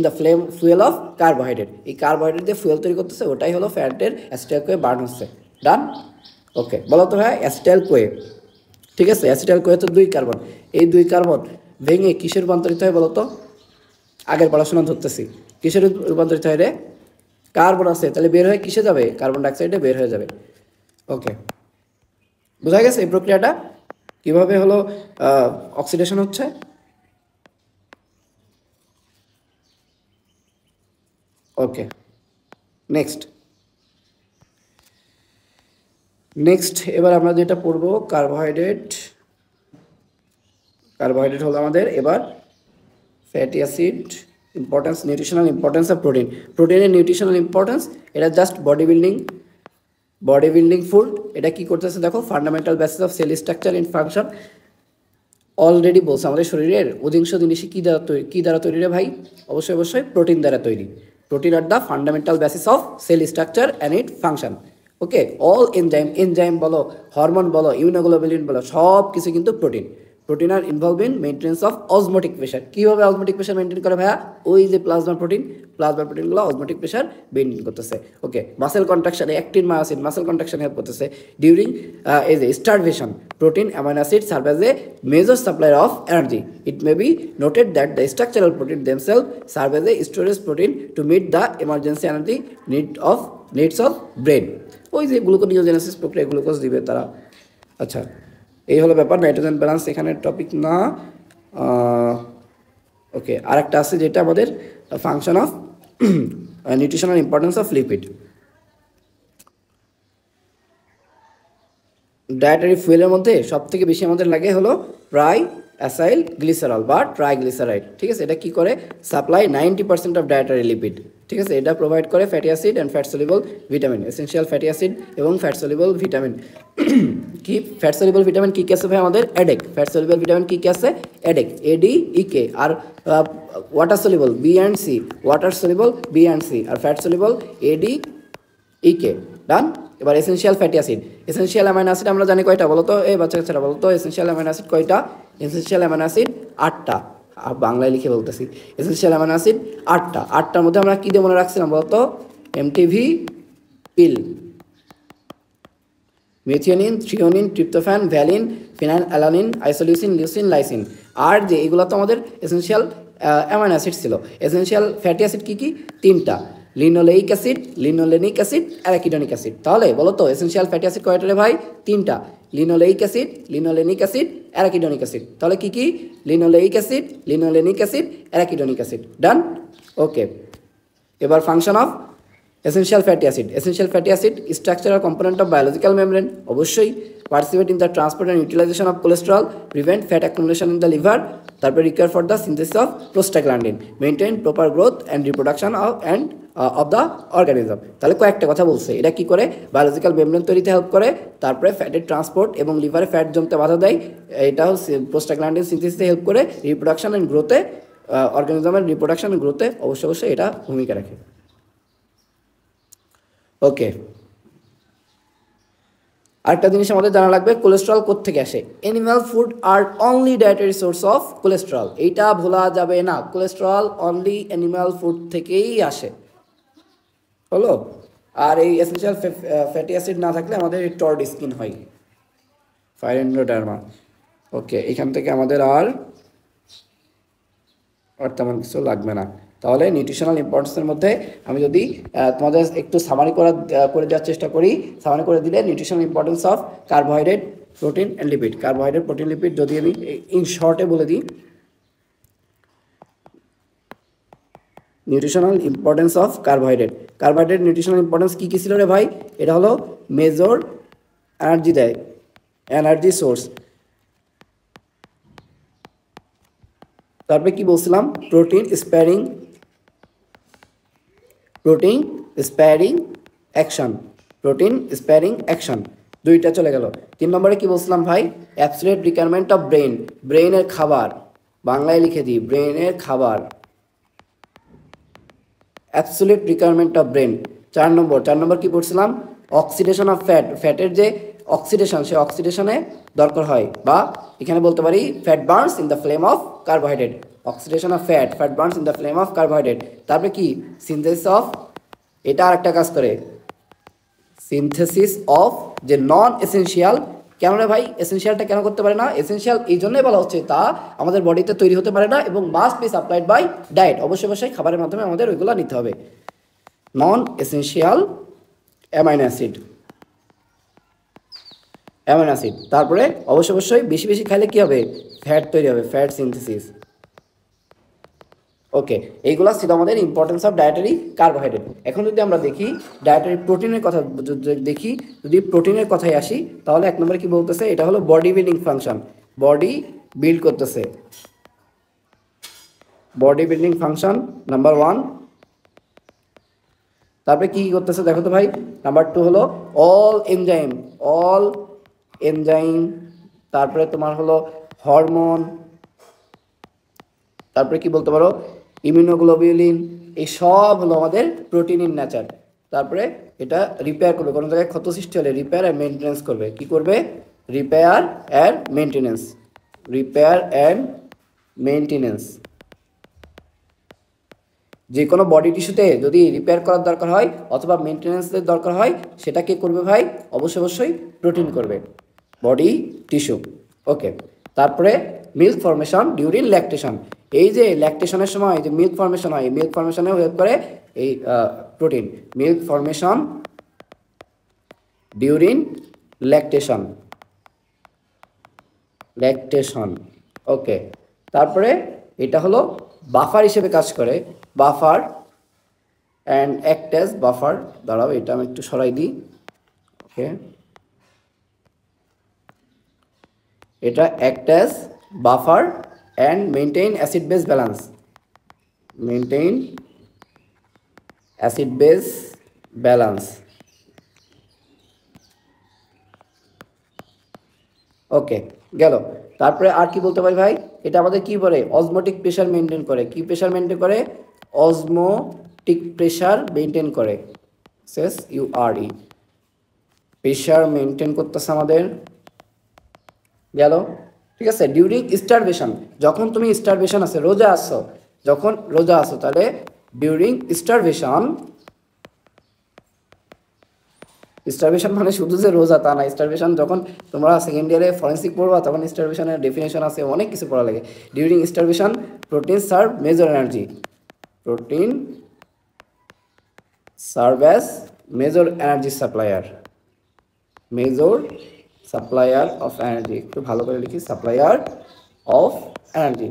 the fuel of carbohydrate. এই কার্বোহাইড্রেট দিয়ে ফুয়েল তৈরি করতেছে, ওটাই হলো ফ্যাটের অ্যাসিটাইল কোয়ে বার্ন হচ্ছে। ডান। ওকে, বলো তো ভাই অ্যাসিটাইল কোয়ে, ঠিক আছে, অ্যাসিটাইল কোয়ে তো 2 কার্বন। এই 2 কার্বন ভেঙে কিসের রূপান্তরিত হয় বলো তো? আগের পড়াশোনা ধরতেছি, কিসের রূপান্তরিত হয় রে? কার্বন আছে, তাহলে বের হয়ে কিসে যাবে? কার্বন ডাইঅক্সাইডে বের হয়ে যাবে। ওকে, বোঝা গেছে এই প্রক্রিয়াটা কিভাবে হলো অক্সিডেশন হচ্ছে। ওকে, নেক্সট এবার আমরা যেটা পড়বো কার্বোহাইড্রেট হলো আমাদের এবার fatty acid, nutritional importance of প্রোটিনের নিউট্রিশনাল ইম্পর্টেন্স। এটা জাস্ট বডি বিল্ডিং ফুড। এটা কি করতেছে দেখো, fundamental basis of cell structure and function. Already বলছে আমাদের শরীরের অধিকাংশ জিনিসই কী দ্বারা তৈরি রে ভাই? অবশ্যই প্রোটিন দ্বারা তৈরি। Protein are the fundamental basis of cell structure and it function. Okay, all enzyme বলো, হরমোন বলো, ইমিউনোগ্লোবুলিন বলো, সব কিছু কিন্তু protein are involve in maintenance of osmotic pressure. কীভাবে অজমোটিক প্রেশার মেনটেন করে ভাইয়া? ওই যে প্লাজমা প্রোটিনগুলো অজমোটিক প্রেশার মেনটেন করতেছে। Okay, muscle contraction, actin myosin muscle contraction help করতেছে। ডিউরিং এই যে starvation, protein amino acid serve as a major supplier of energy. It may be noted that the structural protein themselves serve as a storage protein to meet the emergency energy needs of brain. ওই যে gluconeogenesis প্রক্রিয়া, glucose দিবে তারা। আচ্ছা, এই হলো ব্যাপার। Nitrogen balance এখানে টপিক না। ওকে, আর একটা আছে যেটা আমাদের function of nutritional importance of lipid. Dietary ফুয়েলের মধ্যে সব থেকে বেশি আমাদের লাগে হলো অ্যাসাইল গ্লিসারল বা ট্রাইগ্লিসারাইড। ঠিক আছে, এটা কি করে? Supply 90% of dietary lipid. ঠিক আছে, এটা প্রোভাইড করে fatty acid and fat soluble vitamin, essential fatty acid এবং ফ্যাট সলিবল ভিটামিন। কি ফ্যাট সলিবল ভিটামিন কী কী আছে ভাই আমাদের? এডেক। ফ্যাট সলিবল ভিটামিন কী কী আছে? ADEK, ADEK। আর water soluble B and C, আর ফ্যাট সলিবল ADEK। ডান। এবার essential fatty acid, essential amino acid আমরা জানি কয়টা বলো তো? এই বাচ্চা কাচ্চারা বলো তো, এসেনশিয়াল অ্যামাইনো অ্যাসিড কয়টা? এসেনশিয়াল অ্যামাইনো অ্যাসিড 8টা। আর বাংলায় লিখে বলতেছি, এসেনশিয়াল অ্যামাইনো অ্যাসিড 8টা। 8টার মধ্যে আমরা কী দিয়ে মনে রাখছিলাম বলো তো? MTV pill, methionine, threonine, tryptophan, valine, phenylalanine, isoleucine, leucine, lysine. আর যে এগুলো তো আমাদের এসেনশিয়াল অ্যামাইনো অ্যাসিড ছিল। এসেনশিয়াল ফ্যাটি অ্যাসিড কী? 3টা, linoleic acid, linolenic acid, arachidonic acid. তাহলে বলো তো এসেনশিয়াল ফ্যাটি অ্যাসিড কয়টা রে ভাই? 3টা, linoleic acid, linolenic acid, arachidonic acid. তাহলে কী? Linoleic acid, linolenic acid, arachidonic acid. Done. Okay, এবার function of essential fatty acid, essential fatty acid structural component of biological membrane, অবশ্যই participate in the transport and utilization of cholesterol, prevent fat accumulation in the liver, তারপরে require for the synthesis of prostaglandin, maintain proper growth and reproduction of the organism. তাহলে কয়েকটা কথা বলছে, এটা কি করে, biological membrane তৈরিতে হেল্প করে, তারপরে ফ্যাটের ট্রান্সপোর্ট এবং লিভারে ফ্যাট জমতে বাধা দেয়, এটাও প্রোস্টাগ্ল্যান্ডিন সিনথেসিসে হেল্প করে, রিপ্রোডাকশন অ্যান্ড গ্রোথে, অর্গানিজমের রিপ্রোডাকশন অ্যান্ড গ্রোথে অবশ্যই এটা ভূমিকা রাখে। ওকে, আরেকটা জিনিস আমাদের জানা লাগবে, কোলেস্ট্রল কোত্থেকে আসে। অ্যানিম্যাল ফুড আর only dietary source of cholesterol, এইটা ভোলা যাবে না, কোলেস্ট্রল অনলি অ্যানিম্যাল ফুড থেকেই আসে, হলো। আর এই এসেনশিয়াল ফ্যাটি অ্যাসিড না থাকলে আমাদের টর্ড স্কিন হয়, ফাইরেন্ডোডার্মা। ওকে, এখান থেকে আমাদের আর তেমন কিছু লাগবে না। তাহলে নিউট্রিশনাল ইম্পর্টেন্সের মধ্যে আমি যদি তোমাদের একটু সামারি করে দেওয়ার চেষ্টা করি, সামারি করে দিলে nutritional importance of carbohydrate, protein and lipid, carbohydrate, protein, lipid যদি আমি ইন শর্টে বলে দিই, nutritional importance of carbohydrate, carbohydrate nutritional importance কী কী ছিল রে ভাই? এটা হলো মেজর এনার্জি দেয়, এনার্জি সোর্স, তারপরে কি বলছিলাম, protein sparing action, protein sparing action, দুইটা চলে গেল। 3 নম্বরে কি বলছিলাম ভাই? অ্যাবসলিউট রিকোয়ারমেন্ট অফ ব্রেন, ব্রেনের খাবার, বাংলায় লিখে দিই, ব্রেনের খাবার, অ্যাবসলিউট রিকোয়ারমেন্ট অফ ব্রেন। 4 নম্বর কি পড়ছিলাম? অক্সিডেশন অফ ফ্যাট, ফ্যাটের যে অক্সিডেশন, সে অক্সিডেশনে দরকার হয়, বা এখানে বলতে পারি fat burns in the flame of carbohydrate, oxidation of fat, fat burns in the flame of carbohydrate. তারপরে কি? সিনথেসিস অফ, এটা আরেকটা কাজ করে, সিনথেসিস অফ যে নন এসেনশিয়াল। কেন রে ভাই এসেনশিয়ালটা কেন করতে পারে না? এসেনশিয়াল এই জন্যই বলা হচ্ছে, তা আমাদের বডিতে তৈরি হতে পারে না এবং must be supplied by diet, অবশ্যই খাবারের মাধ্যমে আমাদের ওইগুলো নিতে হবে। নন এসেনশিয়াল অ্যামাইনো অ্যাসিড, তারপরে অবশ্যই বেশি খাইলে কি হবে? ফ্যাট তৈরি হবে, ফ্যাট সিনথেসিস। ওকে, এইগুলো ছিল আমাদের ইম্পর্টেন্স অফ ডায়েটারি কার্বোহাইড্রেট। এখন যদি আমরা দেখি ডায়েটারি প্রোটিনের কথা, যদি প্রোটিনের কথায় আসি, তাহলে 1 নম্বরে কি বলতেছে? এটা হলো body building function, body build করতেছে, বডি বিল্ডিং ফাংশন নাম্বার 1। তারপরে কি করতেছে দেখো তো ভাই, নাম্বার 2 হলো অল এনজাইম, তারপরে তোমার হলো হরমোন, তারপরে কি বলতে পারো, ইমিউনোগ্লোবিউলিন, এই সব হলো আমাদের প্রোটিন ইন নেচার। তারপরে এটা রিপেয়ার করবে, কোনো জায়গায় ক্ষত সৃষ্টি হলে রিপেয়ার অ্যান্ড মেনটেন্যান্স করবে। কি করবে? Repair and maintenance. যে কোনো বডি টিস্যুতে যদি রিপেয়ার করার দরকার হয় অথবা মেনটেন্যান্সের দরকার হয়, সেটা কে করবে ভাই? অবশ্যই প্রোটিন করবে, বডি টিস্যু। ওকে, তারপরে মিল্ক ফর্মেশন ডিউরিং ল্যাকটেশন, এই যে ল্যাকটেশনের সময় যে মিল্ক ফর্মেশন হয়, মিল্ক ফর্মেশনে হেল্প করে এই protein, milk formation during lactation. Okay, তারপরে এটা হলো বাফার হিসেবে কাজ করে, buffer and act as buffer. দাঁড়াও, এটা আমি একটু সরাই দিই। ওকে, এটা act as buffer and maintain acid base balance, okay গেল। তারপরে আর কি বলতে পারি ভাই? এটা আমাদের কি বলে? অজমোটিক প্রেশার মেনটেন করে। কি প্রেশার মেনটেন করে? অজমোটিক প্রেশার মেনটেন করে, SURE, প্রেশার মেনটেন করতেছে আমাদের। গেল, ঠিক আছে। ডিউরিং স্টারভেশন, যখন তুমি স্টারভেশন আছে, যখন রোজা আছো, তাহলে ডিউরিং স্টারভেশন মানে শুধু যে রোজা তা না, স্টারভেশন যখন তোমরা সেকেন্ড ইয়ারে ফরেন্সিক পড়বা, তখন স্টারভেশনের ডেফিনেশন আছে, অনেক কিছু পড়া লাগে। During starvation protein serve major energy, protein serve as major energy supplier of energy, একটু ভালো করে লিখি, সাপ্লায়ার অফ এনার্জি।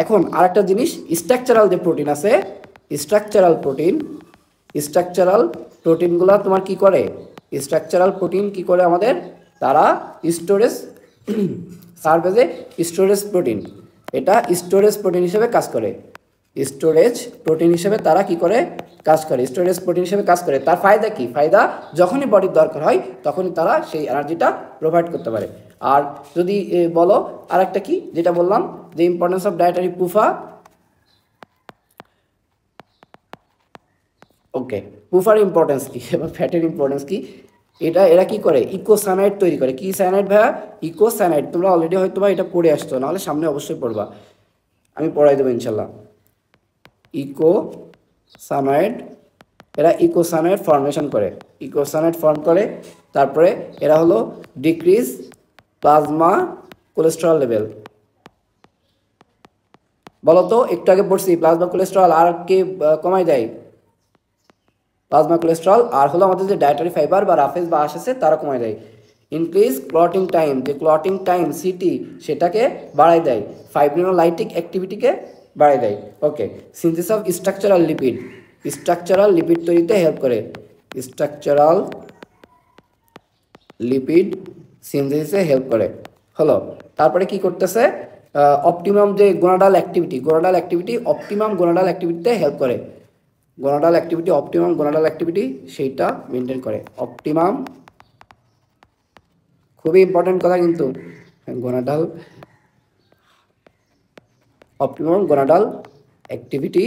এখন আরেকটা জিনিস, স্ট্রাকচারাল যে প্রোটিন আছে, স্ট্রাকচারাল প্রোটিনগুলো তোমার কি করে, স্ট্রাকচারাল প্রোটিন কি করে আমাদের, তারা storage serve as a storage protein, এটা স্টোরেজ প্রোটিন হিসেবে কাজ করে, স্টোরেজ প্রোটিন হিসেবে তারা কি করে কাজ করে, স্টোরেজ প্রোটিন হিসেবে কাজ করে। তার ফায়দা কি, ফায়দা যখনই বডির দরকার হয় তখনই তারা সেই এনার্জিটা প্রোভাইড করতে পারে। আর যদি বলো আর একটা কি যেটা বললাম, যে importance of dietary PUFA, okay, পুফার ইম্পর্টেন্স কি বা ফ্যাটের ইম্পর্টেন্স কি, এরা কি করে, ইকোসায়ানাইড তৈরি করে। কি সায়ানাইড ভাইয়া, ইকোসায়ানাইড। তোমরা অলরেডি হয়তো বা এটা পড়ে আসতো, নাহলে সামনে অবশ্যই পড়বা, আমি পড়াই দেবো ইনশাল্লাহ। ইকোসায়ানাইড, এরা ইকোসায়ানাইড ফর্মেশন করে, ইকোসায়ানাইড ফর্ম করে। তারপরে এরা হলো ডিক্রিজ প্লাজমা কোলেস্টেরল লেভেল। বলো তো, একটু আগে পড়ছি প্লাজমা কোলেস্টেরল আর কে কমাই দেয়, প্লাজমা কোলেস্টেরল আর হলো আমাদের যে ডায়েটারি ফাইবার বা রাফেজ বা আশ আছে তারা কমায় দেয়। ইনক্রিজ ক্লটিং টাইম, যে ক্লটিং টাইম সিটি সেটাকে বাড়ায় দেয়, ফাইব্রিনোলাইটিক অ্যাক্টিভিটিকে বাড়ায় দেয়। Okay, synthesis of structural lipid, structural lipid তৈরিতে হেল্প করে, স্ট্রাকচারাল লিপিড সিনথেসিসে হেল্প করে হলো। তারপরে কি করতেছে, অপটিমাম যে গোনাডাল অ্যাক্টিভিটি অপটিমাম গোনাডাল অ্যাক্টিভিটিতে হেল্প করে, gonadal activity optimum gonadal activity সেইটা মেনটেন করে। অপটিমাম, খুবই ইম্পর্টেন্ট কথা কিন্তু, gonadal optimum gonadal activity,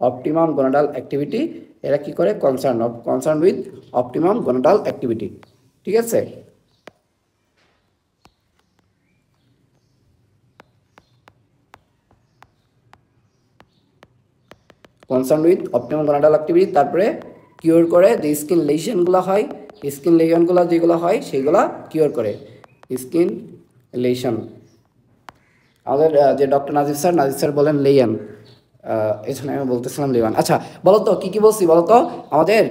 optimum gonadal activity এরা কি করে, concern with optimum gonadal activity. ঠিক আছে, concern with optimum gonadal activity. তারপরে কিওর করে, যে স্কিন লেশনগুলো হয়, স্কিন লেশনগুলো যেগুলো হয় সেগুলো কিওর করে, স্কিন লেশন। আমাদের যে ডক্টর নাজির স্যার বলেন লেয়ান, এই জন্য আমি বলতেছিলাম লেওয়ান। আচ্ছা বলো তো কী বলছি বলো তো, আমাদের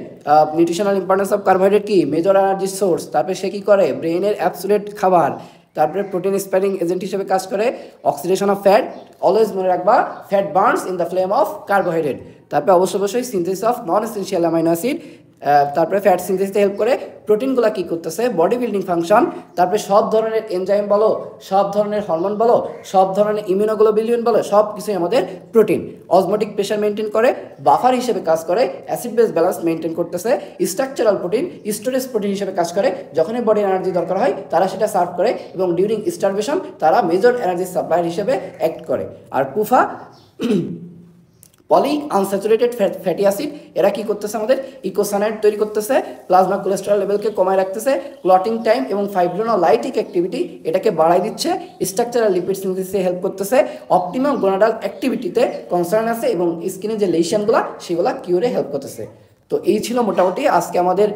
নিউট্রিশনাল ইম্পর্টেন্স অফ কার্বোহাইড্রেট কি, মেজর এনার্জি সোর্স। তারপরে সে কী করে, ব্রেইনের অ্যাবসোলিউট খাবার। তারপরে প্রোটিন স্প্যারিং এজেন্ট হিসেবে কাজ করে, অক্সিডেশন অফ ফ্যাট, অলওয়েজ মনে রাখবা fat burns in the flame of carbohydrate. তারপরে অবশ্যই synthesis of non essential amino acid, তারপরে ফ্যাট সিনথেসিসে হেল্প করে, প্রোটিনগুলো কী করতেছে, বডি বিল্ডিং ফাংশন। তারপরে সব ধরনের এনজাইম বলো, সব ধরনের হরমোন বলো, সব ধরনের ইমিউনোগ্লোবিউলিন বলো, সব কিছুই আমাদের প্রোটিন। অজমোটিক প্রেশার মেনটেন করে, বাফার হিসেবে কাজ করে, অ্যাসিড বেস ব্যালেন্স মেনটেন করতেছে। স্ট্রাকচারাল প্রোটিন, স্টোরেজ প্রোটিন হিসেবে কাজ করে, যখনই বডির এনার্জি দরকার হয় তারা সেটা সার্ভ করে, এবং ডিউরিং স্টারভেশন তারা মেজর এনার্জি সাপ্লায়ার হিসেবে অ্যাক্ট করে। আর PUFA polyunsaturated fatty acid, এরা কি করতেছে, আমাদের ইকোসায়ানাইড তৈরি করতেছে, প্লাজমা কোলেস্টেরল লেভেলকে কমায় রাখতেছে, ক্লটিং টাইম এবং ফাইব্রিনোলাইটিক অ্যাক্টিভিটি এটাকে বাড়াই দিচ্ছে, স্ট্রাকচারাল লিপিড সিনথেসিসে হেল্প করতেছে, অপটিমাম গোনাডাল অ্যাক্টিভিটিতে কনসার্ন আছে, এবং স্কিনের যে লেশনগুলো সেগুলো কিউরে হেল্প করতেছে। তো এই ছিল মোটামুটি আজকে আমাদের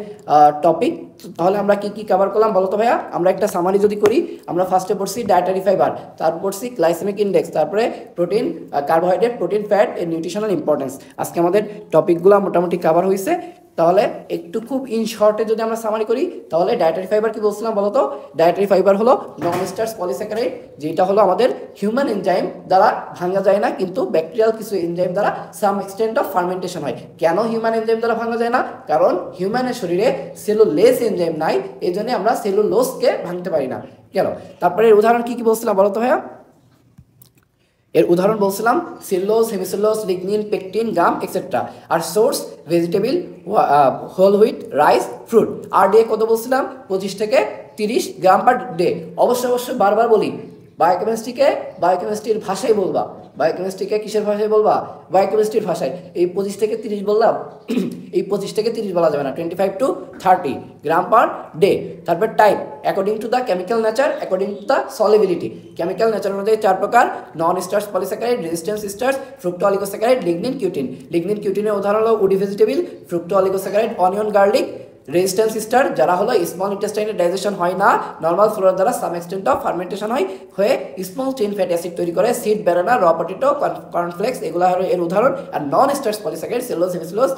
টপিক। তাহলে আমরা কি কি কভার করলাম বলো তো ভাইয়া, আমরা একটা সামারি যদি করি, আমরা ফার্স্টে পড়ছি ডায়েটারি ফাইবার, তারপর পড়ছি গ্লাইসেমিক ইন্ডেক্স, তারপরে প্রোটিন, কার্বোহাইড্রেট, প্রোটিন, ফ্যাট এর নিউট্রিশনাল ইম্পর্টেন্স। আজকে আমাদের টপিকগুলো মোটামুটি কভার হয়েছে। তাহলে একটু খুব ইন শর্টে যদি আমরা সামারি করি, তাহলে ডায়েটারি ফাইবার কি বলছিলাম বলো তো, ডায়েটারি ফাইবার হলো নন স্টার্চ পলিস্যাকারাইড, যেটা হলো আমাদের হিউম্যান এনজাইম দ্বারা ভাঙা যায় না, কিন্তু ব্যাকটেরিয়াল কিছু এনজাইম দ্বারা সাম এক্সটেন্ট অফ ফার্মেন্টেশন হয়। কেন হিউম্যান এনজাইম দ্বারা ভাঙা যায় না, কারণ হিউম্যানের শরীরে সেলুলোজ এনজাইম নাই, এই জন্য আমরা সেলুলোজকে ভাঙতে পারি না। কেন, তারপরে এর উদাহরণ কি কি বলছিলাম বলো তো ভাইয়া, এর উদাহরণ বলছিলাম cellulose, hemicellulose, lignin, pectin, gum etcetera. আর source vegetable, whole wheat, rice, fruit. আর ডে কত বলছিলাম, 25 থেকে 30 গ্রাম পার ডে। অবশ্যই বারবার বলি, বায়োকেমিস্ট্রির ভাষায় বলবা, বায়োকেমিস্ট্রিকে কিসের ভাষায় বলবা, বায়োকেমিস্ট্রির ভাষায়। এই 25 থেকে 30 বললাম, এই 25 থেকে 30 বলা যাবে না, 25 to 30 গ্রাম পার ডে। তারপর type, according to the chemical nature, according to the solubility. Chemical নেচারের মধ্যে 4 প্রকার, non starch polysaccharide, resistance starch, fructo oligosaccharide, lignin, cutin. Lignin কিউটিনের উদাহরণ হলো woody vegetable, fructo oligosaccharide, onion, garlic. Resistance starch যারা হলো small ইন্টেস্টাইনে digestion হয় না, নর্মাল ফ্লোরার দ্বারা সাম এক্সটেন্ট অফ ফার্মেন্টেশন হয়ে স্মল চেইন ফ্যাটি অ্যাসিড তৈরি করে, seed, banana, raw potato, cornflakes, এগুলো হলো এর উদাহরণ। আর non starch polysaccharide, cellulose, hemicellulose,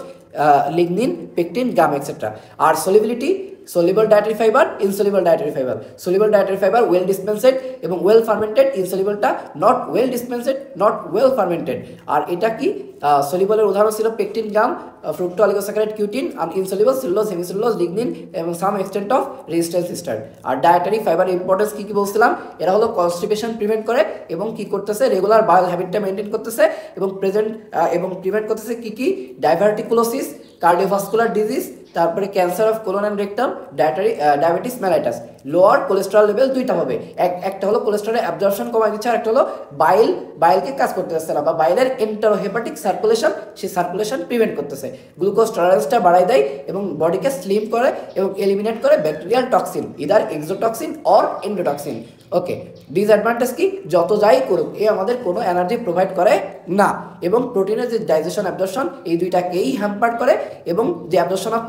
lignin, pectin, gum etcetera. আর solubility, soluble dietary fiber, insoluble dietary fiber. Soluble dietary fiber well dispensed এবং well fermented, insoluble-টা not well dispensed, not well fermented. আর এটা কি সলিবলের উদাহরণ ছিল পেকটিন, গাম, ফ্রুক্টো অলিগোস্যাকারাইড, কিউটিন, আর ইনসলিবল সেলুলোজ, হেমিসেলুলোজ, লিগনিন এবং some extent of resistance starch. আর ডায়েটারি ফাইবার ইম্পর্টেন্স কি বলছিলাম, এরা হলো কনস্টিপেশন প্রিভেন্ট করে এবং কি করতেছে, রেগুলার বায়োল হ্যাবিটটা মেনটেন করতেছে এবং প্রিভেন্ট করতেছে কি ডাইভার্টিকুলোসিস, কার্ডিওভাস্কুলার ডিজিজ, তারপরে cancer of colon and rectum, diabetes mellitus. Lower cholesterol level দুইটা হবে, একটা হলো কোলেস্টেরলের অ্যাবজর্পশন কমাই দিচ্ছে, আর একটা হলো বাইলকে কাজ করতে আসছে না বা বাইলের এন্টারোহেপাটিক সার্কুলেশন, সেই সার্কুলেশন প্রিভেন্ট করতেছে। গ্লুকোজ টলারেন্সটা বাড়াই দেয় এবং বডিকে স্লিম করে এবং এলিমিনেট করে bacterial toxin, either exotoxin or endotoxin. Okay, disadvantage কি, যত যাই করুক এ আমাদের কোনো এনার্জি প্রোভাইড করে না এবং প্রোটিনের যে ডাইজেশন অ্যাবজর্পশন এই দুইটাকেই হ্যাম্পার করে এবং যে অ্যাবজর্পশন অফ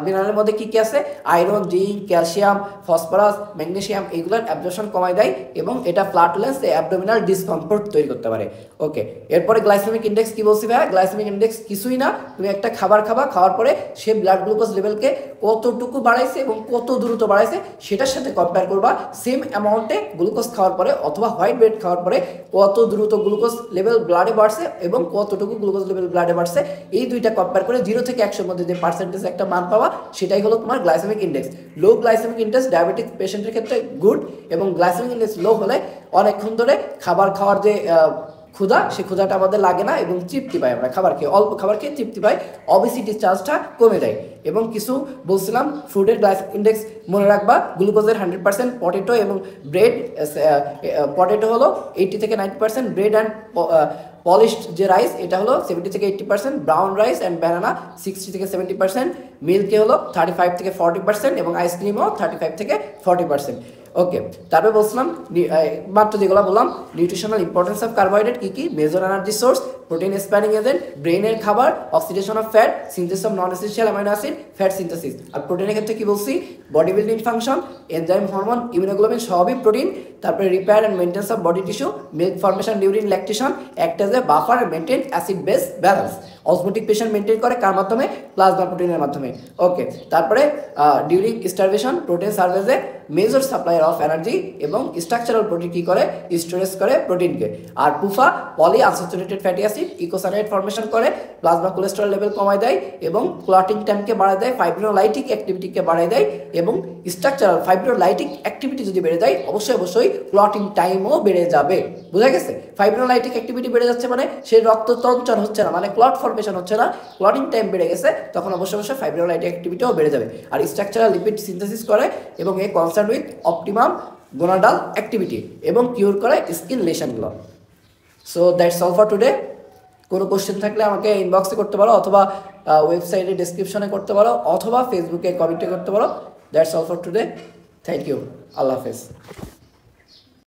মিনারেলের মধ্যে কি আছে, iron, zinc, calcium, phosphorus, magnesium, এইগুলোর অ্যাবজর্পশন কমায় দেয় এবং এটা ফ্ল্যাটুলেন্স, অ্যাবডোমিনাল ডিসকমফোর্ট তৈরি করতে পারে। ওকে, এরপরে গ্লাইসেমিক ইন্ডেক্স কি বলছি ভাই, গ্লাইসেমিক ইন্ডেক্স কিছুই না, তুমি একটা খাবার খাওয়ার পরে সে ব্লাড গ্লুকোজ লেভেলকে কতটুকু বাড়াইছে এবং কত দ্রুত বাড়াইছে সেটার সাথে কম্পেয়ার করবা সেম অ্যামাউন্টে গ্লুকোজ খাওয়ার পরে অথবা হোয়াইট ব্রেড খাওয়ার পরে কত দ্রুত গ্লুকোজ লেভেল ব্লাডে বাড়ছে এবং কতটুকু গ্লুকোজ লেভেল ব্লাডে বাড়ছে, এই দুইটা কম্পেয়ার করে 0 থেকে 100 মধ্যে যে পার্সেন্টেজ একটা মান পাওয়া সেটাই হলো তোমার গ্লাইসেমিক ইন্ডেক্স। লো গ্লাইসেমিক ইন্ডেক্স ডায়াবেটিক পেশেন্টের ক্ষেত্রে গুড এবং গ্লাইসেমিক ইন্ডেক্স লো হলে অনেকক্ষণ ধরে খাবার খাওয়ার যে ক্ষুধা, সেই ক্ষুধাটা আমাদের লাগে না এবং তৃপ্তি পাই, আমরা খাবার খেয়ে অল্প খাবার খেয়ে তৃপ্তি পাই, অবেসিটি চার্জটা কমে যায়। এবং কিছু বলছিলাম ফুডের গ্লাইসেমিক ইন্ডেক্স মনে রাখবা, গ্লুকোজের 100% পটেটো এবং ব্রেড, পটেটো হলো 80 থেকে 90%, ব্রেড অ্যান্ড পলিশড যে রাইস এটা হলো 70 থেকে 80%, ব্রাউন রাইস অ্যান্ড ব্যানানা 60 থেকে 70%, মিল্কে হলো 35 থেকে 40% এবং আইসক্রিমও 35 থেকে 40%। ওকে, তারপরে বলছিলাম মাত্র যেগুলো বললাম, নিউট্রিশনাল ইম্পর্টেন্স অফ কার্বোহাইড্রেট কি major energy source, protein sparing agent, ব্রেনের খাবার, oxidation of fat, synthesis of non essential amino acid, fat synthesis. আর প্রোটিনের ক্ষেত্রে কি বলছি, body building function, enzyme, hormone, immunoglobulin সবই প্রোটিন। তারপরে repair and maintenance of body tissue, milk formation during lactation, act as a buffer and maintain acid base balance. Osmotic pressure maintain করে কার মাধ্যমে, প্লাজমা প্রোটিনের মাধ্যমে। ওকে, তারপরে during starvation protein serve as a major supplier of energy এবং structural protein কি করে, storage করে প্রোটিনকে। আর PUFA polyunsaturated fatty acid eicosanoid formation করে, প্লাজমা কোলেস্টেরল লেভেল কমায় দেয় এবং ক্লটিং টাইমকে বাড়ায় দেয়, ফাইব্রোলাইটিক অ্যাক্টিভিটিকে বাড়ায় দেয় এবং স্ট্রাকচারাল ফাইব্রোলাইটিক অ্যাক্টিভিটি যদি বেড়ে যায় অবশ্যই ক্লটিং টাইমও বেড়ে যাবে। বোঝা গেছে, ফাইব্রোলাইটিক অ্যাক্টিভিটি বেড়ে যাচ্ছে মানে সে রক্ত তঞ্চন হচ্ছে না, মানে ক্লট ফর্মেশন হচ্ছে না, ক্লটিং টাইম বেড়ে গেছে, তখন অবশ্যই ফাইব্রোলাইটিক অ্যাক্টিভিটিও বেড়ে যাবে। আর স্ট্রাকচারাল লিপিড সিনথেসিস করে এবং a concern with optimum gonadal activity এবং কিউর করে স্কিন লেশনগুলো। So that's all for today. কোনো কোশ্চেন থাকলে আমাকে ইনবক্সে করতে পারো অথবা ওয়েবসাইটে ডিসক্রিপশনে করতে পারো অথবা ফেসবুকে কমেন্টে করতে পারো। That's all for today. Thank you. আল্লাহ হাফেজ।